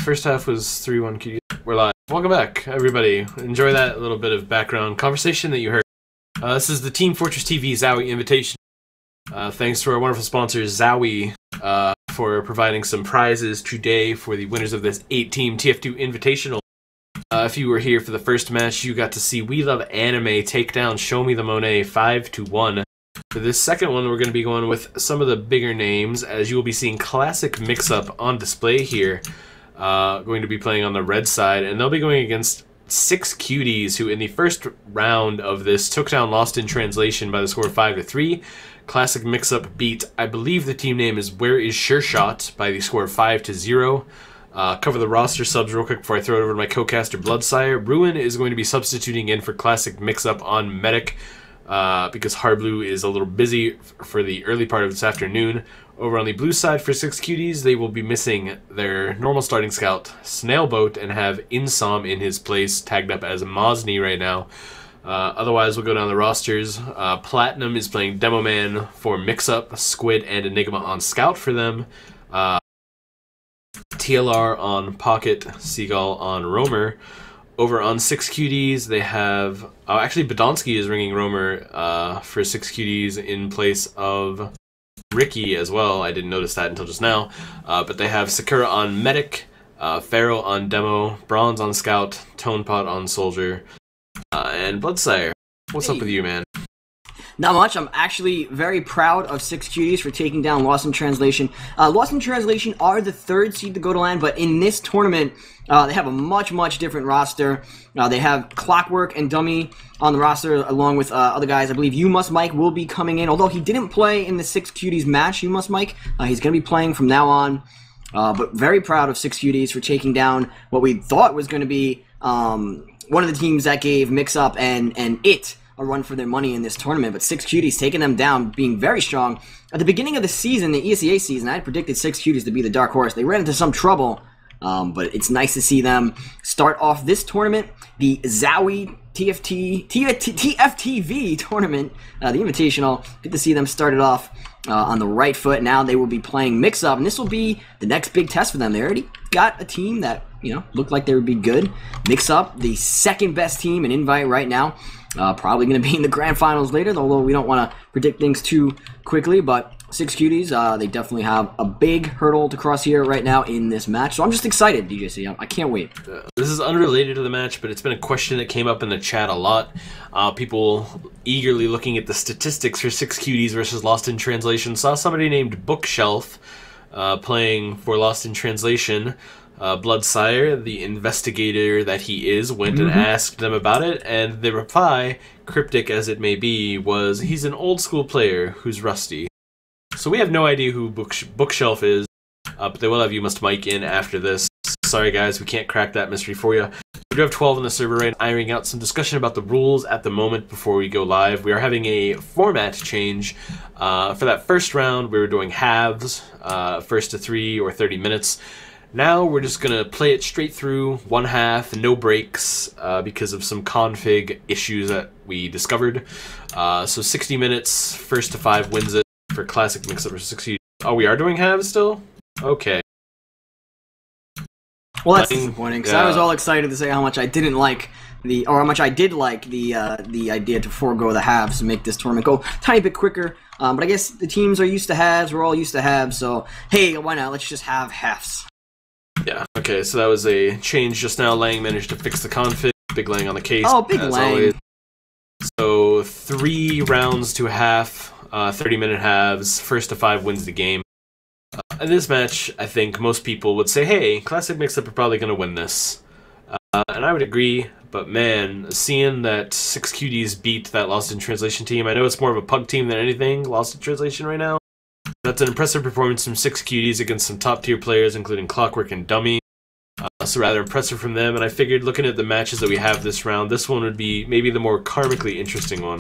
First half was 3-1 cuties. We're live. Welcome back, everybody. Enjoy that little bit of background conversation that you heard. This is the Team Fortress TV ZOWIE Invitational. Thanks to our wonderful sponsors, ZOWIE, for providing some prizes today for the winners of this 8-team TF2 Invitational. If you were here for the first match, you got to see We Love Anime take down Show Me the Monet 5-1. For this second one, we're going to be going with some of the bigger names, as you will be seeing Classic Mixup on display here. Going to be playing on the red side, and they'll be going against 6cuties, who in the first round of this took down Lost in Translation by the score of 5-3. Classic Mixup beat, I believe the team name is Where Is Sure Shot, by the score of 5-0. Cover the roster subs real quick before I throw it over to my co-caster Bloodsire. Ruin is going to be substituting in for Classic Mixup on Medic, because Hardblue is a little busy for the early part of this afternoon. Over on the blue side for 6cuties, they will be missing their normal starting scout, Snailboat, and have Insom in his place, tagged up as Mosny right now. Otherwise, we'll go down the rosters. Platinum is playing Demoman for Mixup, Squid, and Enigma on Scout for them. TLR on Pocket, Seagull on Roamer. Over on 6cuties, they have... actually, Badonsky is ringing Roamer for 6cuties in place of Ricky as well. I didn't notice that until just now. But they have Sakura on Medic, Pharaoh on Demo, Bronze on Scout, Tonepot on Soldier, and Bloodsire. What's up with you, man? Not much. I'm actually very proud of 6cuties for taking down Lost in Translation. Lost in Translation are the 3rd seed to go to land, but in this tournament, they have a much different roster. They have Clockwork and Dummy on the roster, along with other guys. I believe You Must Mike will be coming in, although he didn't play in the 6cuties match, You Must Mike. He's going to be playing from now on. But very proud of 6cuties for taking down what we thought was going to be one of the teams that gave Mixup and It a run for their money in this tournament, but 6cuties taking them down, being very strong. At the beginning of the season, the ESEA season, I had predicted 6cuties to be the dark horse. They ran into some trouble, but it's nice to see them start off this tournament, the ZOWIE TFTV tournament, the Invitational. Good to see them started off on the right foot. Now they will be playing Mixup, and this will be the next big test for them. They already got a team that, looked like they would be good. Mixup, the second best team in Invite right now. Probably going to be in the grand finals later, although we don't want to predict things too quickly. But 6cuties, they definitely have a big hurdle to cross here right now in this match. So I'm just excited, DJC. I can't wait. This is unrelated to the match, but it's been a question that came up in the chat a lot. People eagerly looking at the statistics for 6cuties versus Lost in Translation. Saw somebody named Bookshelf playing for Lost in Translation. Bloodsire, the investigator that he is, went and asked them about it, and the reply, cryptic as it may be, was he's an old school player who's rusty. So we have no idea who Bookshelf is, but they will have You Must Mike in after this. Sorry guys, we can't crack that mystery for you. We do have 12 on the server right now, ironing out some discussion about the rules at the moment before we go live. We are having a format change. For that first round, we were doing halves, first to 3 or 30 minutes. Now we're just going to play it straight through, one half, no breaks, because of some config issues that we discovered. So 60 minutes, first to 5 wins it for Classic Mixup versus 6cuties. Oh, we are doing halves still? Okay. Well, that's disappointing, because I was all excited to say how much I didn't like or how much I did like the idea to forego the halves to make this tournament go a tiny bit quicker. But I guess the teams are used to halves, we're all used to halves, so hey, why not? Let's just have halves. Yeah, okay, so that was a change just now. Lang managed to fix the config. Big Lang on the case. Oh, Big Lang. Always. So 3 rounds to a half, 30-minute halves. First to 5 wins the game. In this match, I think most people would say, hey, Classic Mixup are probably going to win this. And I would agree, but man, seeing that 6cuties beat that Lost in Translation team, I know it's more of a pug team than anything, Lost in Translation right now. That's an impressive performance from 6cuties against some top-tier players, including Clockwork and Dummy. So rather impressive from them, and I figured looking at the matches that we have this round, this one would be maybe the more karmically interesting one.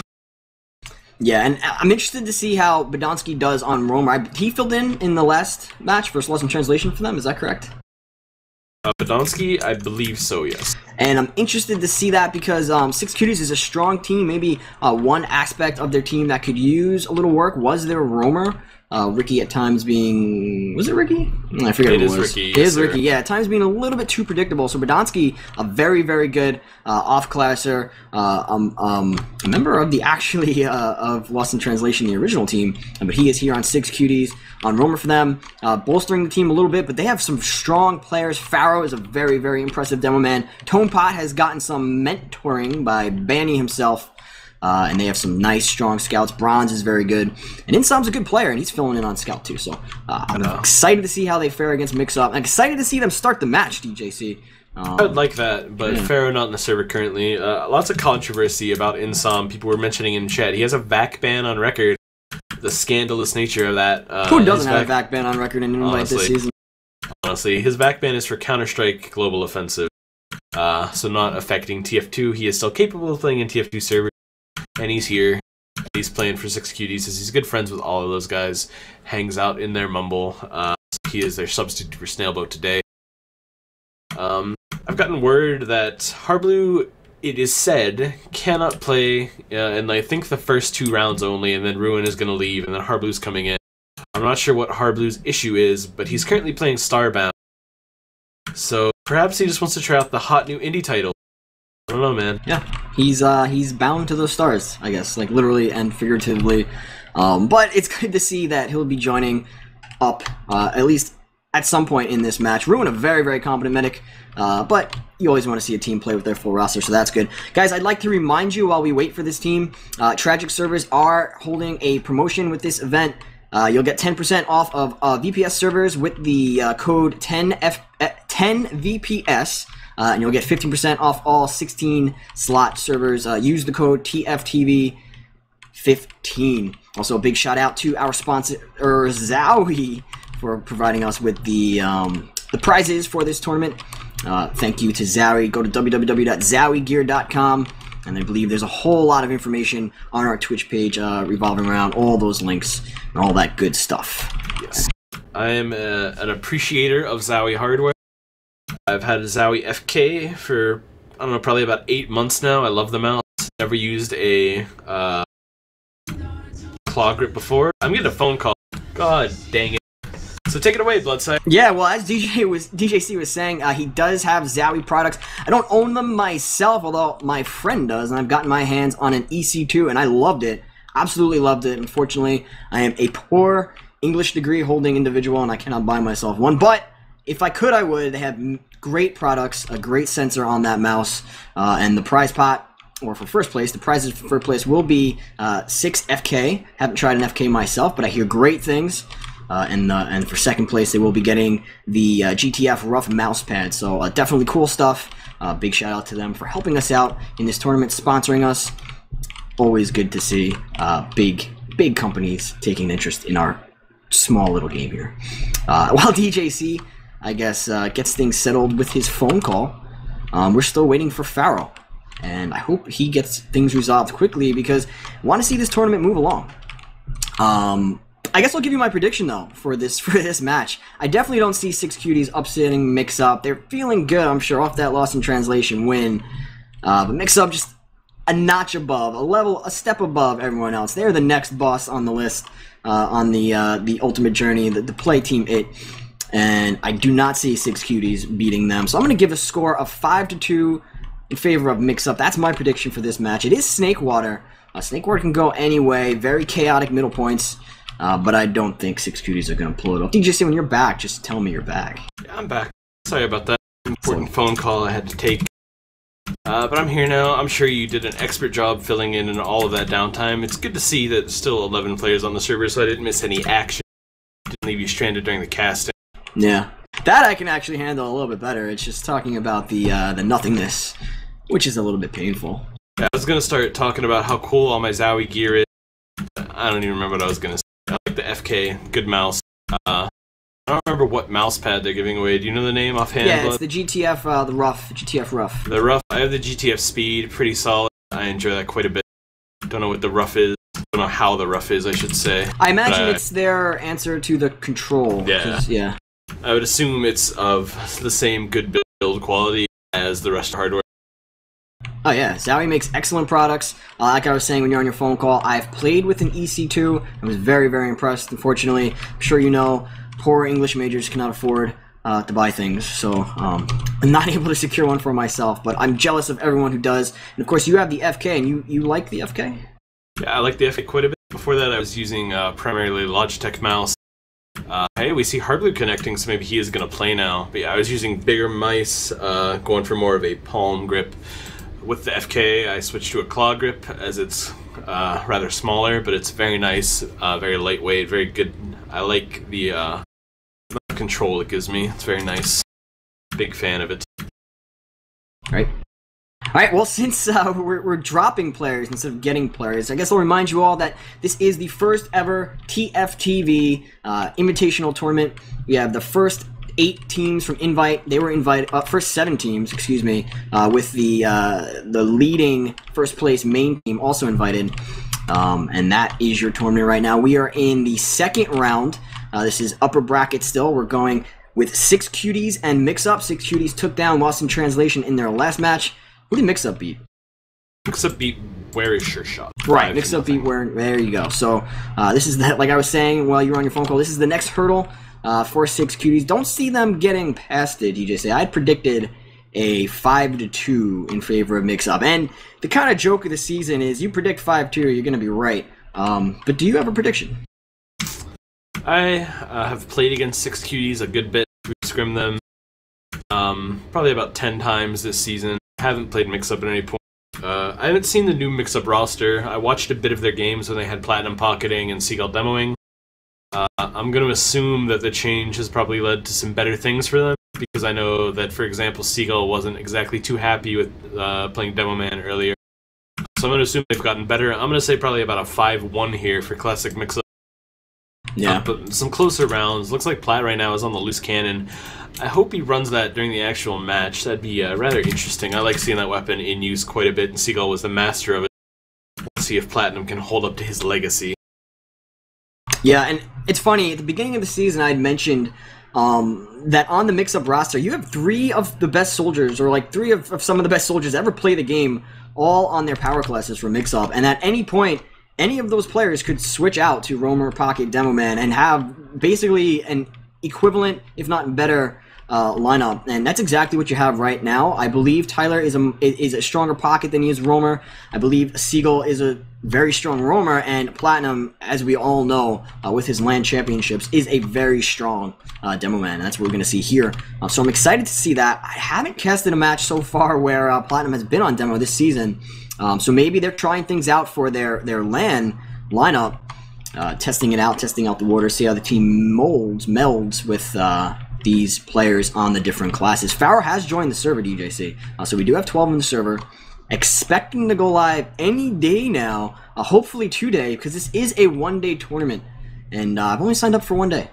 Yeah, and I'm interested to see how Badonsky does on Roamer. He filled in the last match versus Lost in Translation for them, is that correct? Badonsky, I believe so, yes. And I'm interested to see that because 6cuties is a strong team. Maybe one aspect of their team that could use a little work was their roamer. Ricky at times being... Was it Ricky? I forget It who is it was. Ricky, It yes, is sir. Ricky, yeah. At times being a little bit too predictable. So Badonsky, a very, very good off-classer, a member of the of Lost in Translation, the original team, but he is here on 6cuties, on Roamer for them, bolstering the team a little bit, but they have some strong players. Pharaoh is a very, very impressive demo man. Tone Pot has gotten some mentoring by Banny himself, and they have some nice, strong scouts. Bronze is very good. And Insom's a good player, and he's filling in on scout, too. So I'm excited to see how they fare against Mixup. I'm excited to see them start the match, DJC. I would like that, but Pharaoh not in the server currently. Lots of controversy about Insom. People were mentioning in chat. He has a VAC ban on record. The scandalous nature of that. Who doesn't have a VAC ban on record in Invite this season? Honestly, his VAC ban is for Counter-Strike Global Offensive. So not affecting TF2. He is still capable of playing in TF2 servers. And he's here. He's playing for 6cuties. He's good friends with all of those guys. Hangs out in their mumble. He is their substitute for Snailboat today. I've gotten word that Harblue, it is said, cannot play, and I think the first 2 rounds only, and then Ruin is going to leave, and then Harblue's coming in. I'm not sure what Harblue's issue is, but he's currently playing Starbound. So perhaps he just wants to try out the hot new indie title. I don't know, man. Yeah, he's bound to those stars, I guess, like literally and figuratively. But it's good to see that he'll be joining up, at least at some point in this match. Ruin, a very, very competent medic, but you always want to see a team play with their full roster, so that's good. Guys, I'd like to remind you while we wait for this team, Tragic servers are holding a promotion with this event. You'll get 10% off of VPS servers with the code 10VPS. And you'll get 15% off all 16-slot servers. Use the code TFTV15. Also, a big shout out to our sponsor, ZOWIE, for providing us with the prizes for this tournament. Thank you to ZOWIE. Go to www.zowiegear.com, and I believe there's a whole lot of information on our Twitch page revolving around all those links and all that good stuff. Yes. I am an appreciator of ZOWIE hardware. I've had a ZOWIE FK for, I don't know, probably about 8 months now. I love the mouse. Never used a claw grip before. I'm getting a phone call. God dang it. So take it away, Bloodsire. Yeah, well, as DJC was saying, he does have ZOWIE products. I don't own them myself, although my friend does, and I've gotten my hands on an EC2, and I loved it. Absolutely loved it. Unfortunately, I am a poor English degree holding individual, and I cannot buy myself one, but if I could, I would. They have great products, a great sensor on that mouse, and the prize pot, or for first place, the prizes for first place will be 6 FK. Haven't tried an FK myself, but I hear great things. And for second place, they will be getting the GTF Rough mouse pad. So definitely cool stuff. Big shout out to them for helping us out in this tournament, sponsoring us. Always good to see big companies taking interest in our small little game here. While DJC, I guess, gets things settled with his phone call, we're still waiting for Pharaoh. And I hope he gets things resolved quickly because I want to see this tournament move along. I guess I'll give you my prediction, though, for this match. I definitely don't see 6cuties upsetting Mixup. They're feeling good, I'm sure, off that Lost in Translation win. But Mixup just a notch above, a step above everyone else. They're the next boss on the list, on the Ultimate Journey, the play team it. And I do not see 6cuties beating them. So I'm going to give a score of 5-2 in favor of Mixup. That's my prediction for this match. It is Snakewater. Snakewater can go any way. Very chaotic middle points. But I don't think 6cuties are going to pull it off. DJC, when you're back, just tell me you're back. Yeah, I'm back. Sorry about that important phone call I had to take. But I'm here now. I'm sure you did an expert job filling in and all of that downtime. It's good to see that there's still 11 players on the server, so I didn't miss any action. Didn't leave you stranded during the casting. Yeah. That I can actually handle a little bit better. It's just talking about the nothingness, which is a little bit painful. Yeah, I was going to start talking about how cool all my ZOWIE gear is. I don't even remember what I was going to say. I like the FK, good mouse. I don't remember what mouse pad they're giving away. Do you know the name offhand? Yeah, it's the GTF, the Rough, GTF Rough. The Rough, I have the GTF Speed, pretty solid. I enjoy that quite a bit. Don't know what the Rough is. Don't know how the Rough is, I should say. I imagine it's their answer to the Control. Yeah. Yeah. I would assume it's of the same good build quality as the rest of hardware. Oh yeah, ZOWIE makes excellent products. Like I was saying when you're on your phone call, I've played with an EC2. I was very, very impressed. Unfortunately, I'm sure you know, poor English majors cannot afford to buy things, so I'm not able to secure one for myself, but I'm jealous of everyone who does. And of course, you have the FK, and you like the FK? Yeah, I like the FK quite a bit. Before that, I was using primarily Logitech mouse. Hey, we see Hardblue connecting, so maybe he is going to play now. But yeah, I was using bigger mice, going for more of a palm grip. With the FK, I switched to a claw grip, as it's rather smaller, but it's very nice, very lightweight, very good. I like the control it gives me. It's very nice. Big fan of it. Right. Alright, well, since we're dropping players instead of getting players, I guess I'll remind you all that this is the first ever Tftv Invitational Tournament. We have the first 8 teams from Invite. They were invited, first 7 teams, excuse me, with the leading first place main team also invited. And that is your tournament right now. We are in the second round. This is upper bracket still. We're going with 6cuties and Mixup. 6cuties took down Lost in Translation in their last match. Who did Mixup beat? Mixup beat Where Is Sure Shot. Right, Mixup beat Where. There you go. So this is that. Like I was saying while you were on your phone call, this is the next hurdle for 6cuties. Don't see them getting past it, DJC. I predicted a 5-2 in favor of Mixup. And the kind of joke of the season is you predict 5-2, you're going to be right. But do you have a prediction? I have played against 6cuties a good bit. We scrimmed them probably about 10 times this season. I haven't played Mixup at any point. I haven't seen the new Mixup roster. I watched a bit of their games when they had Platinum Pocketing and Seagull Demoing. I'm going to assume that the change has probably led to some better things for them, because I know that, for example, Seagull wasn't exactly too happy with playing Demo Man earlier. So I'm going to assume they've gotten better. I'm going to say probably about a 5-1 here for Classic Mixup. Yeah. But some closer rounds. Looks like Platt right now is on the loose cannon. I hope he runs that during the actual match. That'd be rather interesting. I like seeing that weapon in use quite a bit, and Seagull was the master of it. We'll see if Platinum can hold up to his legacy. Yeah, and it's funny, at the beginning of the season I had mentioned that on the Mixup roster, you have 3 of the best soldiers, or like 3 of some of the best soldiers ever play the game, all on their power classes for Mixup, and at any point, any of those players could switch out to Roamer, Pocket, Demo Man, and have basically an equivalent, if not better, lineup, and that's exactly what you have right now. I believe Tyler is a stronger Pocket than he is Roamer. I believe Seagull is a very strong Roamer, and Platinum, as we all know, with his LAN championships, is a very strong Demo Man, and that's what we're going to see here. So I'm excited to see that. I haven't casted a match so far where Platinum has been on Demo this season, so maybe they're trying things out for their LAN lineup, testing it out, testing out the water, see how the team melds with these players on the different classes. Farrah has joined the server, DJC, so we do have 12 in the server. Expecting to go live any day now, hopefully today, because this is a one-day tournament, and I've only signed up for 1 day.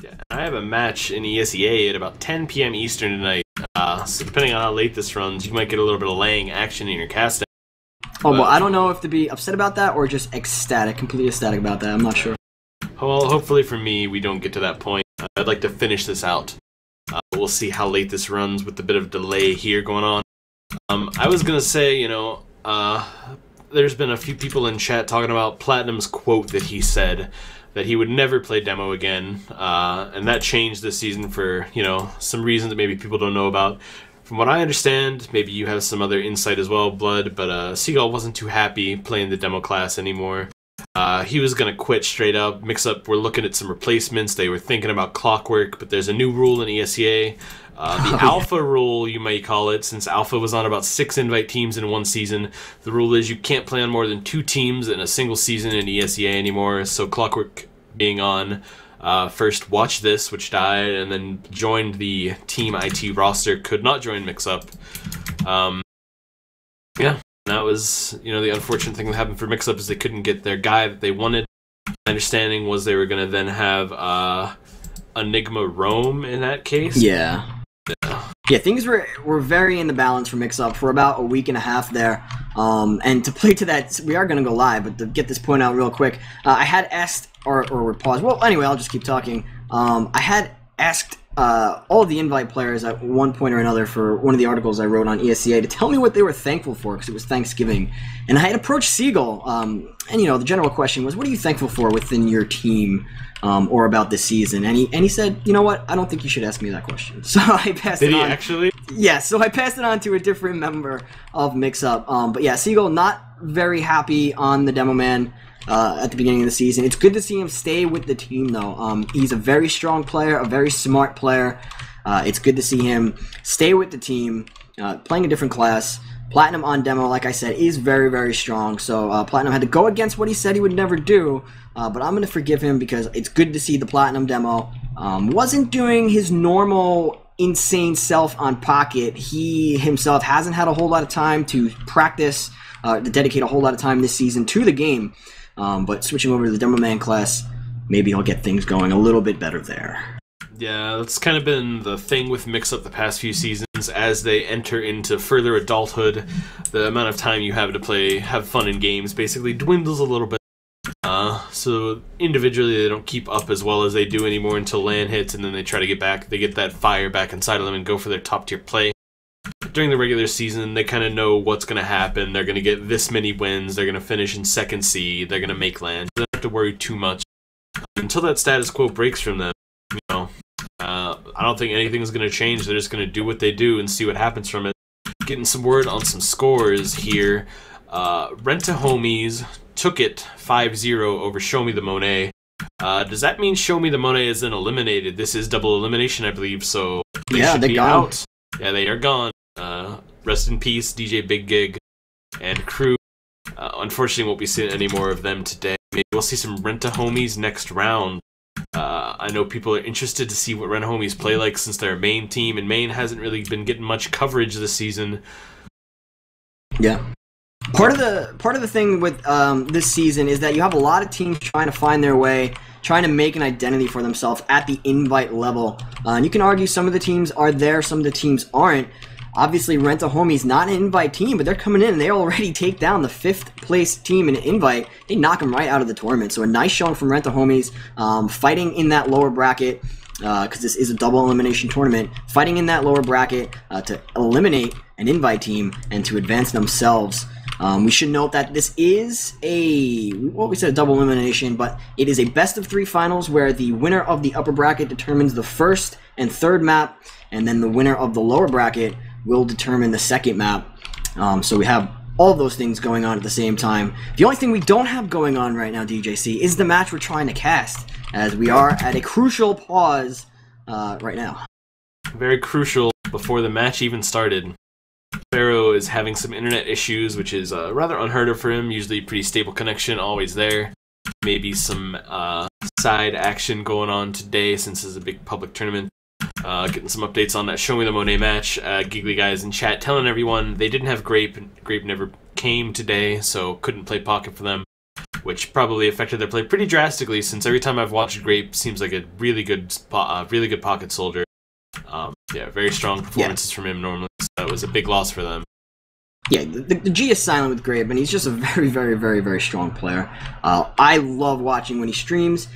Yeah, I have a match in ESEA at about 10 p.m. Eastern tonight, so depending on how late this runs, you might get a little bit of laying action in your casting. Oh, well, I don't know if to be upset about that or just ecstatic, completely ecstatic about that. I'm not sure. Well, hopefully for me, we don't get to that point. I'd like to finish this out. We'll see how late this runs with a bit of delay here going on. I was going to say, you know, there's been a few people in chat talking about Platinum's quote that he said that he would never play Demo again, and that changed this season for, you know, some reasons that maybe people don't know about. From what I understand, maybe you have some other insight as well, Blood, but Seagull wasn't too happy playing the Demo class anymore. He was going to quit straight up. Mixup were looking at some replacements. They were thinking about Clockwork, but there's a new rule in ESEA. The Alpha rule, you may call it, since Alpha was on about 6 invite teams in one season. The rule is you can't play on more than 2 teams in a single season in ESEA anymore, so Clockwork being on first Watch This, which died, and then joined the Team IT roster, could not join Mixup. Yeah. That was, you know, the unfortunate thing that happened for Mixup is they couldn't get their guy that they wanted. My understanding was they were going to then have Enigma Roam in that case. Yeah. Yeah, things were very in the balance for Mixup for about a week and a half there. And to play to that, we are going to go live, but to get this point out real quick, I had asked, or pause. Well, anyway, I'll just keep talking. I had asked all of the invite players at one point or another for one of the articles I wrote on ESCA to tell me what they were thankful for, because it was Thanksgiving. And I had approached Siegel, and the general question was, what are you thankful for within your team or about this season? And he said, you know what, I don't think you should ask me that question. So I passed it on. Did he actually? Yeah, so I passed it on to a different member of Mixup. But yeah, Siegel not very happy on the Demo Man at the beginning of the season. It's good to see him stay with the team, though. He's a very strong player, a very smart player. It's good to see him stay with the team, playing a different class. Platinum on Demo, like I said, is very, very strong. So Platinum had to go against what he said he would never do. But I'm going to forgive him because it's good to see the Platinum Demo wasn't doing his normal insane self on Pocket. He himself hasn't had a whole lot of time to practice, to dedicate a whole lot of time this season to the game. But switching over to the Demo Man class, maybe he'll get things going a little bit better there. Yeah, that's kind of been the thing with Mixup the past few seasons. As they enter into further adulthood, the amount of time you have to play, have fun in games, basically dwindles a little bit. So individually they don't keep up as well as they do anymore until LAN hits, and then they try to get back, they get that fire back inside of them and go for their top tier play. During the regular season, they kind of know what's going to happen. They're going to get this many wins. They're going to finish in second seed. They're going to make LAN. They don't have to worry too much until that status quo breaks from them. I don't think anything's going to change. They're just going to do what they do and see what happens from it. Getting some word on some scores here. Renta Homies took it 5-0 over Show Me the Monet. Does that mean Show Me the Monet is then eliminated? This is double elimination, I believe, so they should be gone. Out. Yeah, they are gone. Rest in peace, DJ Big Gig and crew. Unfortunately, won't be seeing any more of them today. Maybe we'll see some Renta Homies next round. I know people are interested to see what Renta Homies play like since they're a main team, and main hasn't really been getting much coverage this season. Yeah. Part of the thing with this season is that you have a lot of teams trying to find their way, trying to make an identity for themselves at the invite level. And you can argue some of the teams are there, some of the teams aren't. Obviously, Renta Homies not an invite team, but they're coming in and they already take down the 5th place team in an invite. They knock them right out of the tournament. So a nice showing from Renta Homies, fighting in that lower bracket, because this is a double elimination tournament, fighting in that lower bracket to eliminate an invite team and to advance themselves. We should note that this is a double elimination, but it is a best of 3 finals where the winner of the upper bracket determines the first and third map, and then the winner of the lower bracket will determine the second map. So we have all of those things going on at the same time. The only thing we don't have going on right now, DJC, is the match we're trying to cast, as we are at a crucial pause right now. Very crucial before the match even started. Pharaoh is having some internet issues, which is rather unheard of for him. Usually pretty stable connection, always there. Maybe some side action going on today since it's a big public tournament. Getting some updates on that Show Me the Monet match. Giggly guys in chat telling everyone they didn't have Grape. Grape never came today, so couldn't play Pocket for them, which probably affected their play pretty drastically, since every time I've watched Grape, seems like a really good Pocket soldier. Yeah, very strong performances from him normally, so it was a big loss for them. Yeah, the G is silent with Grape, and he's just a very, very, very, very strong player. I love watching when he streams.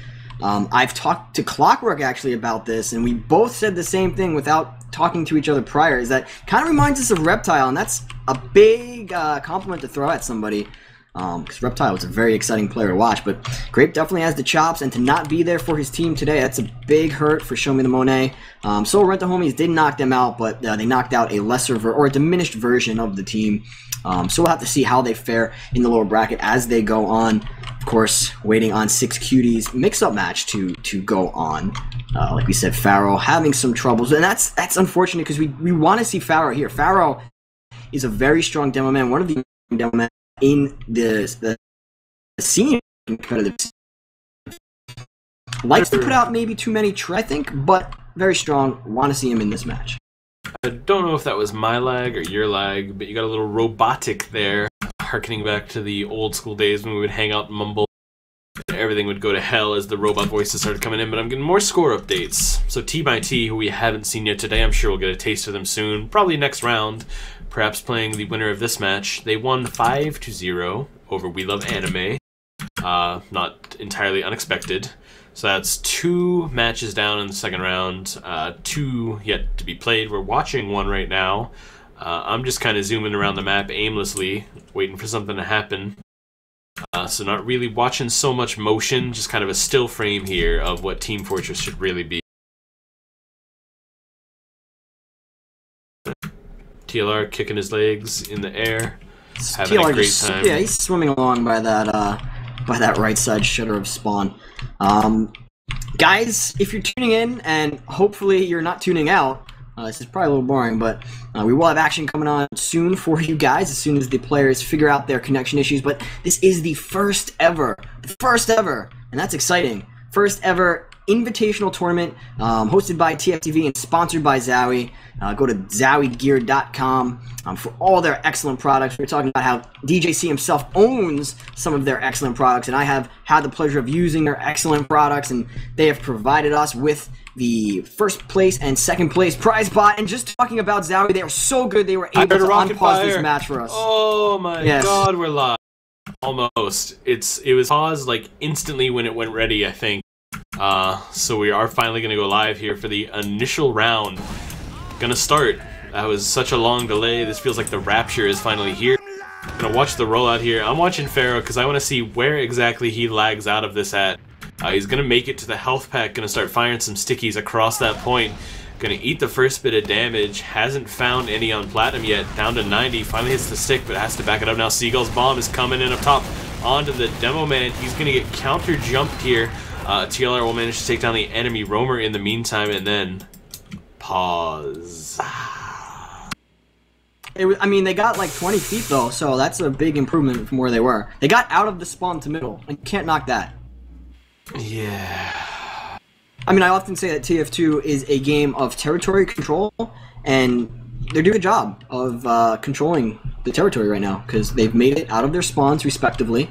I've talked to Clockwork actually about this, and we both said the same thing without talking to each other prior, is that kind of reminds us of Reptile, and that's a big compliment to throw at somebody, because Reptile is a very exciting player to watch, but Grape definitely has the chops, and to not be there for his team today, that's a big hurt for Show Me the Monet. So Renta Homies did knock them out, but they knocked out a lesser or a diminished version of the team. So we'll have to see how they fare in the lower bracket as they go on. Of course, waiting on 6cuties mix-up match to go on. Like we said, Pharaoh having some troubles, and that's unfortunate because we want to see Pharaoh here. Pharaoh is a very strong demo man, one of the demo men in the scene competitive. Likes to put out maybe too many, I think, but very strong. Want to see him in this match. I don't know if that was my lag or your lag, but you got a little robotic there, harkening back to the old school days when we would hang out and mumble. Everything would go to hell as the robot voices started coming in, but I'm getting more score updates. So T by T, who we haven't seen yet today, I'm sure we'll get a taste of them soon, probably next round, perhaps playing the winner of this match. They won 5-0 over We Love Anime. Not entirely unexpected. So that's 2 matches down in the second round, 2 yet to be played. We're watching one right now. I'm just kind of zooming around the map aimlessly, waiting for something to happen. So not really watching so much motion, just kind of a still frame here of what Team Fortress should really be. TLR kicking his legs in the air, having a great time. Yeah, he's swimming along by that right side shutter of spawn. Guys, if you're tuning in, and hopefully you're not tuning out, this is probably a little boring, but we will have action coming on soon for you guys as soon as the players figure out their connection issues. But this is the first ever, and that's exciting, first ever invitational tournament hosted by Tftv and sponsored by ZOWIE. Go to ZOWIEgear.com for all their excellent products. We're talking about how DJC himself owns some of their excellent products, and I have had the pleasure of using their excellent products, and they have provided us with the first place and second place prize pot. And just talking about ZOWIE, they are so good they were able to unpause this match for us. Oh my god, we're live. Almost. It was paused like instantly when it went ready, I think. So we are finally going to go live here for the initial round. Gonna start. That was such a long delay. This feels like the rapture is finally here. Gonna watch the rollout here. I'm watching Pharaoh because I want to see where exactly he lags out of this at. He's gonna make it to the health pack. Gonna start firing some stickies across that point. Gonna eat the first bit of damage. Hasn't found any on Platinum yet. Down to 90. Finally hits the stick, but has to back it up now. Seagull's bomb is coming in up top onto the demo man. He's gonna get counter jumped here. TLR will manage to take down the enemy roamer in the meantime, and then pause. I mean, they got like 20 feet though, so that's a big improvement from where they were. They got out of the spawn to middle, and you can't knock that. Yeah. I mean, I often say that TF2 is a game of territory control, and they're doing a good job of controlling the territory right now, because they've made it out of their spawns respectively.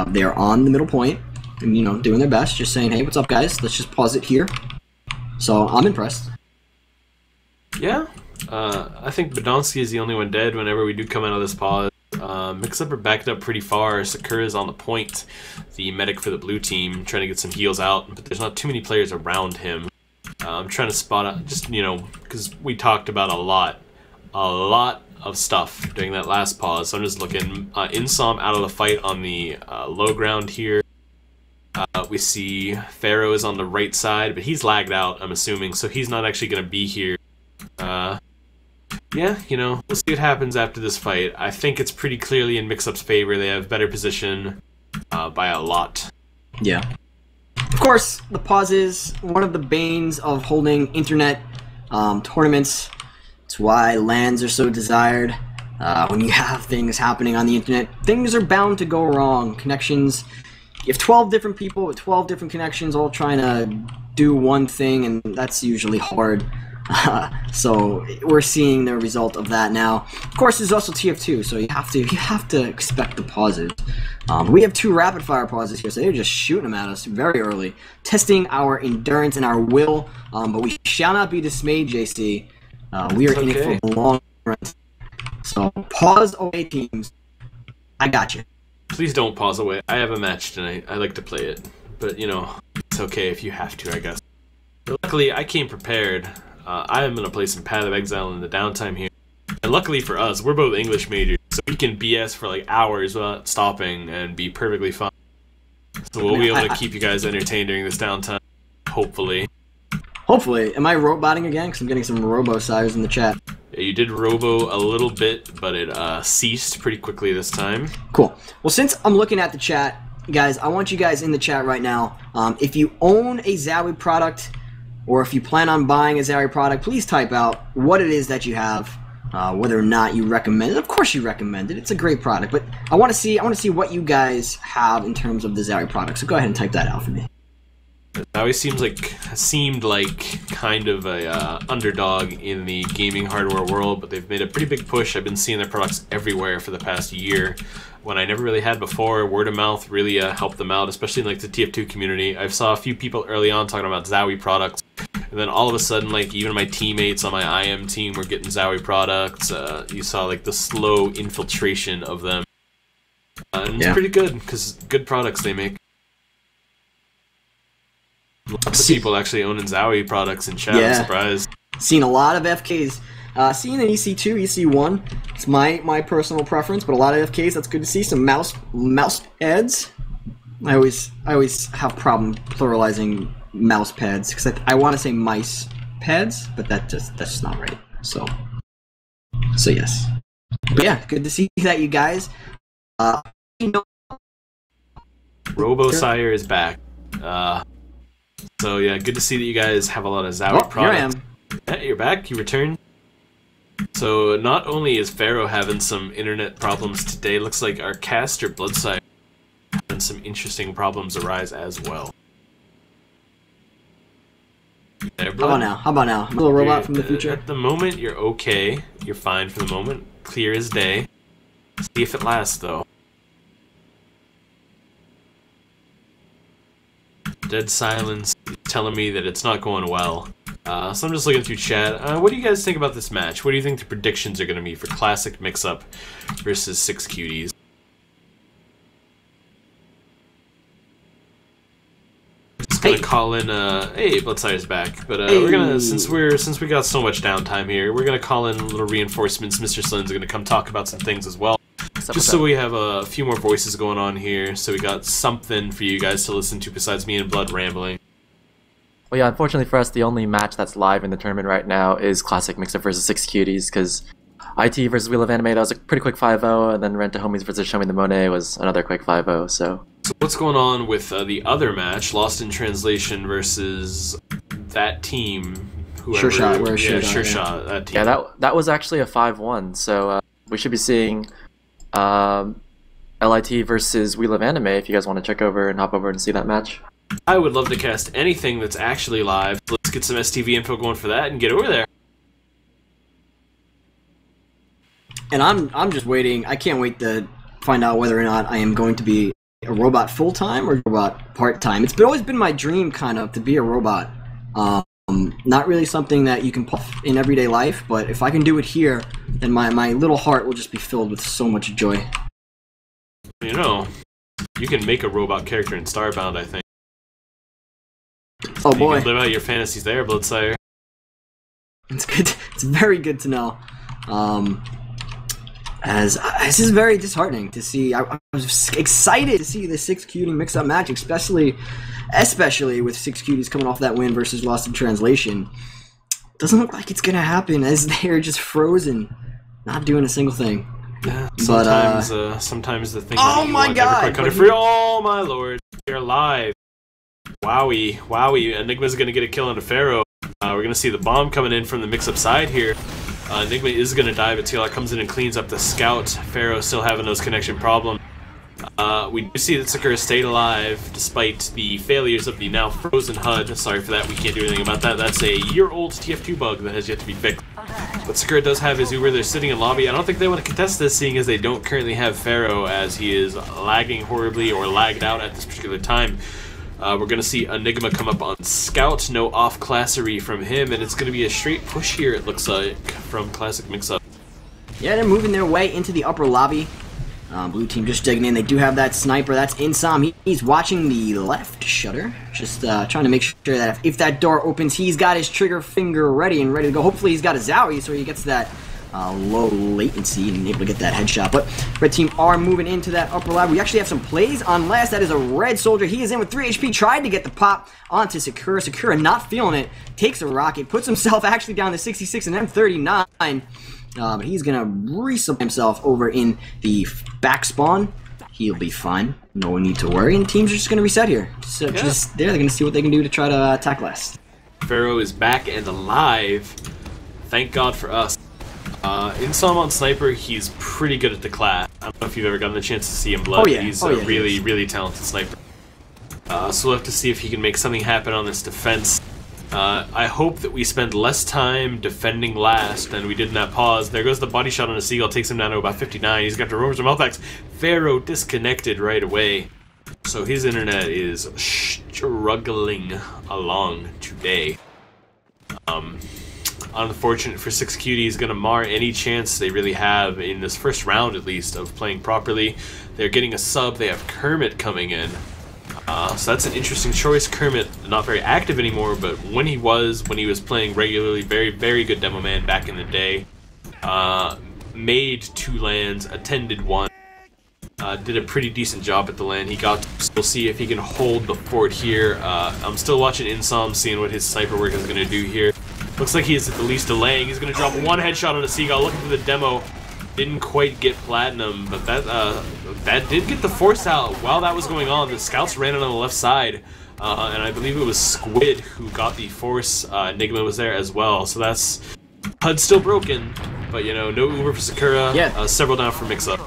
They're on the middle point, and, you know, doing their best, just saying, hey, what's up, guys? Let's just pause it here. So, I'm impressed. Yeah. I think Badonsky is the only one dead whenever we do come out of this pause. Mixup are backed up pretty far. Sakura's on the point, the medic for the blue team, trying to get some heals out, but there's not too many players around him. I'm trying to spot out, just, you know, because we talked about a lot of stuff during that last pause, so I'm just looking. Insom out of the fight on the low ground here. We see Pharaoh is on the right side, but he's lagged out, I'm assuming, so he's not actually going to be here. Yeah, you know, we'll see what happens after this fight. I think it's pretty clearly in Mixup's favor. They have better position by a lot. Yeah. Of course, the pause is one of the banes of holding internet tournaments. It's why LANs are so desired. When you have things happening on the internet, things are bound to go wrong. Connections, you have 12 different people with 12 different connections all trying to do one thing, and that's usually hard. So we're seeing the result of that now. Of course, there's also TF2, so you have to expect the pauses. We have 2 rapid fire pauses here, so they're just shooting them at us very early, testing our endurance and our will. But we shall not be dismayed, JC. We are in it for the long run. So pause away, teams. I got you. Please don't pause away. I have a match tonight. I like to play it, but you know, it's okay if you have to, I guess. But luckily, I came prepared. I am going to play some Path of Exile in the downtime here. And luckily for us, we're both English majors, so we can BS for like hours without stopping and be perfectly fine. So we'll be able to keep you guys entertained during this downtime, hopefully. Hopefully. Am I robotting again? Because I'm getting some robo-sires in the chat. Yeah, you did robo a little bit, but it ceased pretty quickly this time. Cool. Well, since I'm looking at the chat, guys, I want you guys in the chat right now. If you own a ZOWIE product, or if you plan on buying a ZOWIE product, please type out what it is that you have, whether or not you recommend it. Of course you recommend it. It's a great product, but I want to see what you guys have in terms of the ZOWIE product. So go ahead and type that out for me. ZOWIE seemed like kind of a underdog in the gaming hardware world, but they've made a pretty big push. I've been seeing their products everywhere for the past year, when I never really had before. Word of mouth really helped them out, especially in like the TF2 community. I saw a few people early on talking about ZOWIE products, and then all of a sudden, like, even my teammates on my IM team were getting ZOWIE products. You saw like the slow infiltration of them, and it's pretty good because good products they make. Lots of people actually owning ZOWIE products in chat. Yeah. I'm surprised. Seen a lot of FKs. Seeing an EC2, EC1, it's my personal preference, but a lot of FKs, that's good to see. Some mouse pads. I always have problem pluralizing mouse pads because I want to say mice pads, but that's just not right. So yes. But yeah, good to see that, you guys. Bloodsire is back. So yeah, good to see that you guys have a lot of ZOWIE products. Here I am. Yeah, you're back. You returned. So not only is Pharaoh having some internet problems today, looks like our caster Bloodsire having some interesting problems arise as well. There, How about now? I'm a little robot from the future. At the moment, you're okay. You're fine for the moment. Clear as day. See if it lasts, though. Dead silence telling me that it's not going well. So I'm just looking through chat. What do you guys think about this match? What do you think the predictions are going to be for Classic Mixup versus 6cuties? Just gonna call in. Hey, Bloodsire's back, but we're gonna since we got so much downtime here, we're gonna call in little reinforcements. Mr. Slin's gonna come talk about some things as well. Just so we have a few more voices going on here, so we got something for you guys to listen to besides me and Blood rambling. Well, yeah, unfortunately for us, the only match that's live in the tournament right now is Classic Mixup versus 6cuties, because IT versus Wheel of Anime, that was a pretty quick 5-0, and then Rent to Homies versus Show Me the Monet was another quick 5-0, so what's going on with the other match, Lost in Translation versus that team? Whoever, Sure Shot, that team. Yeah, that was actually a 5-1, so we should be seeing LIT versus Wheel of Anime if you guys want to check over and hop over and see that match. I would love to cast anything that's actually live. Let's get some STV info going for that and get over there. And I'm just waiting. I can't wait to find out whether or not I am going to be a robot full-time or a robot part-time. It's always been my dream, kind of, to be a robot. Not really something that you can puff in everyday life, but if I can do it here, then my little heart will just be filled with so much joy. You know, you can make a robot character in Starbound, I think. Oh boy. You can live out your fantasies there, Bloodsire. It's good. It's very good to know. As this is very disheartening to see. I was excited to see the 6cutie mix-up match, especially with 6cuties coming off that win versus Lost in Translation. Doesn't look like it's gonna happen, as they're just frozen, not doing a single thing. Yeah, sometimes the thing. Oh my god! Oh my lord! You're live. Wowie! Enigma's gonna get a kill onto Pharaoh. We're gonna see the bomb coming in from the mix-up side here. Enigma is gonna die, but TLR comes in and cleans up the scout. Pharaoh still having those connection problems. We do see that Sakura stayed alive despite the failures of the now frozen HUD. Sorry for that, we can't do anything about that. That's a year-old TF2 bug that has yet to be fixed. But Sakura does have his Uber. They're sitting in lobby. I don't think they want to contest this, seeing as they don't currently have Pharaoh, as he is lagging horribly or lagged out at this particular time. We're going to see Enigma come up on Scout. No off-classery from him, and it's going to be a straight push here, it looks like, from Classic Mixup. Yeah, they're moving their way into the upper lobby. Blue team just digging in. They do have that sniper. That's Insom. He's watching the left shutter. Just trying to make sure that if that door opens, he's got his trigger finger ready to go. Hopefully he's got a ZOWIE so he gets that low latency and able to get that headshot. But red team are moving into that upper lobby. We actually have some plays on last. That is a red soldier. He is in with 3 HP. Tried to get the pop onto Sakura. Sakura not feeling it. Takes a rocket. Puts himself actually down to 66 and M39. But he's going to resupply himself over in the back spawn. He'll be fine. No need to worry. And teams are just going to reset here. So just there, they're going to see what they can do to try to attack last. Pharaoh is back and alive. Thank God for us. Insom on Sniper, he's pretty good at the class. I don't know if you've ever gotten the chance to see him Blood. Oh, yeah. He's a really talented sniper. So we'll have to see if he can make something happen on this defense. I hope that we spend less time defending last than we did in that pause. There goes the body shot on a Seagull, takes him down to about 59. He's got the roamers and mouthpacks. Pharaoh disconnected right away. So his internet is struggling along today. Unfortunate for 6cuties, going to mar any chance they really have in this first round, at least, of playing properly. They're getting a sub. They have Kermit coming in. So that's an interesting choice. Kermit, not very active anymore, but when he was playing regularly, very, very good demo man back in the day. Made 2 lands, attended 1. Did a pretty decent job at the land. He got to, we'll see if he can hold the fort here. I'm still watching Insom, seeing what his sniper work is going to do here. Looks like he is at the least delaying. He's going to drop 1 headshot on a Seagull, looking for the demo. Didn't quite get platinum, but that did get the force out while that was going on. The scouts ran it on the left side, and I believe it was Squid who got the force. Enigma was there as well, so that's HUD still broken, but you know, no Uber for Sakura. Yeah. Several down for Mixup.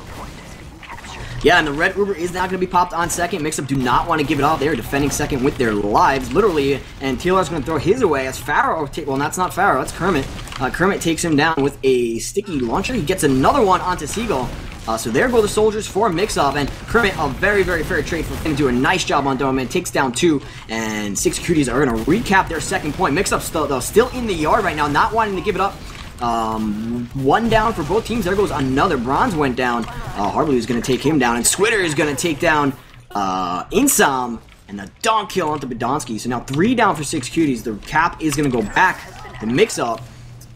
Yeah, and the red Uber is not going to be popped on second. Mixup do not want to give it up. They're defending second with their lives, literally. And TLR's going to throw his away as Pharaoh. Well, that's not Pharaoh. That's Kermit. Kermit takes him down with a sticky launcher. He gets another one onto Seagull. So there go the soldiers for Mixup. And Kermit, a very, very fair trade for him to do a nice job on Doman. Takes down 2. And 6cuties are going to recap their second point. Mixup still in the yard right now, not wanting to give it up. 1 down for both teams. There goes another. Bronze went down. Harbley is going to take him down, and Switter is going to take down Insom, and the donk kill onto Badonsky. So now 3 down for 6cuties. The cap is going to go back to Mixup,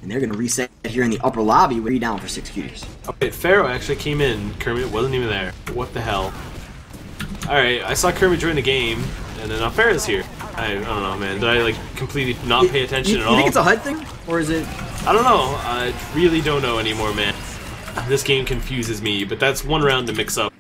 and they're going to reset here in the upper lobby. 3 down for 6cuties. Okay, Pharaoh actually came in. Kermit wasn't even there. What the hell? Alright, I saw Kermit join the game, and then now Pharaoh's here. I don't know, man. Did I like completely not pay attention at all? You think it's a HUD thing, or is it? I don't know. I really don't know anymore, man. This game confuses me, but that's 1 round to mix up.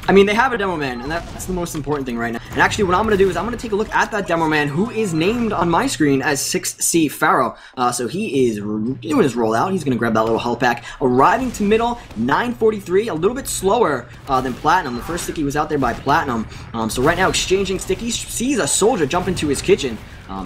I mean, they have a demo man, and that's the most important thing right now. And actually, what I'm going to do is I'm going to take a look at that demo man, who is named on my screen as 6C Pharaoh. So he is doing his rollout. He's going to grab that little health pack. Arriving to middle, 943, a little bit slower than Platinum. The first sticky was out there by Platinum. So right now, exchanging stickies, sees a soldier jump into his kitchen.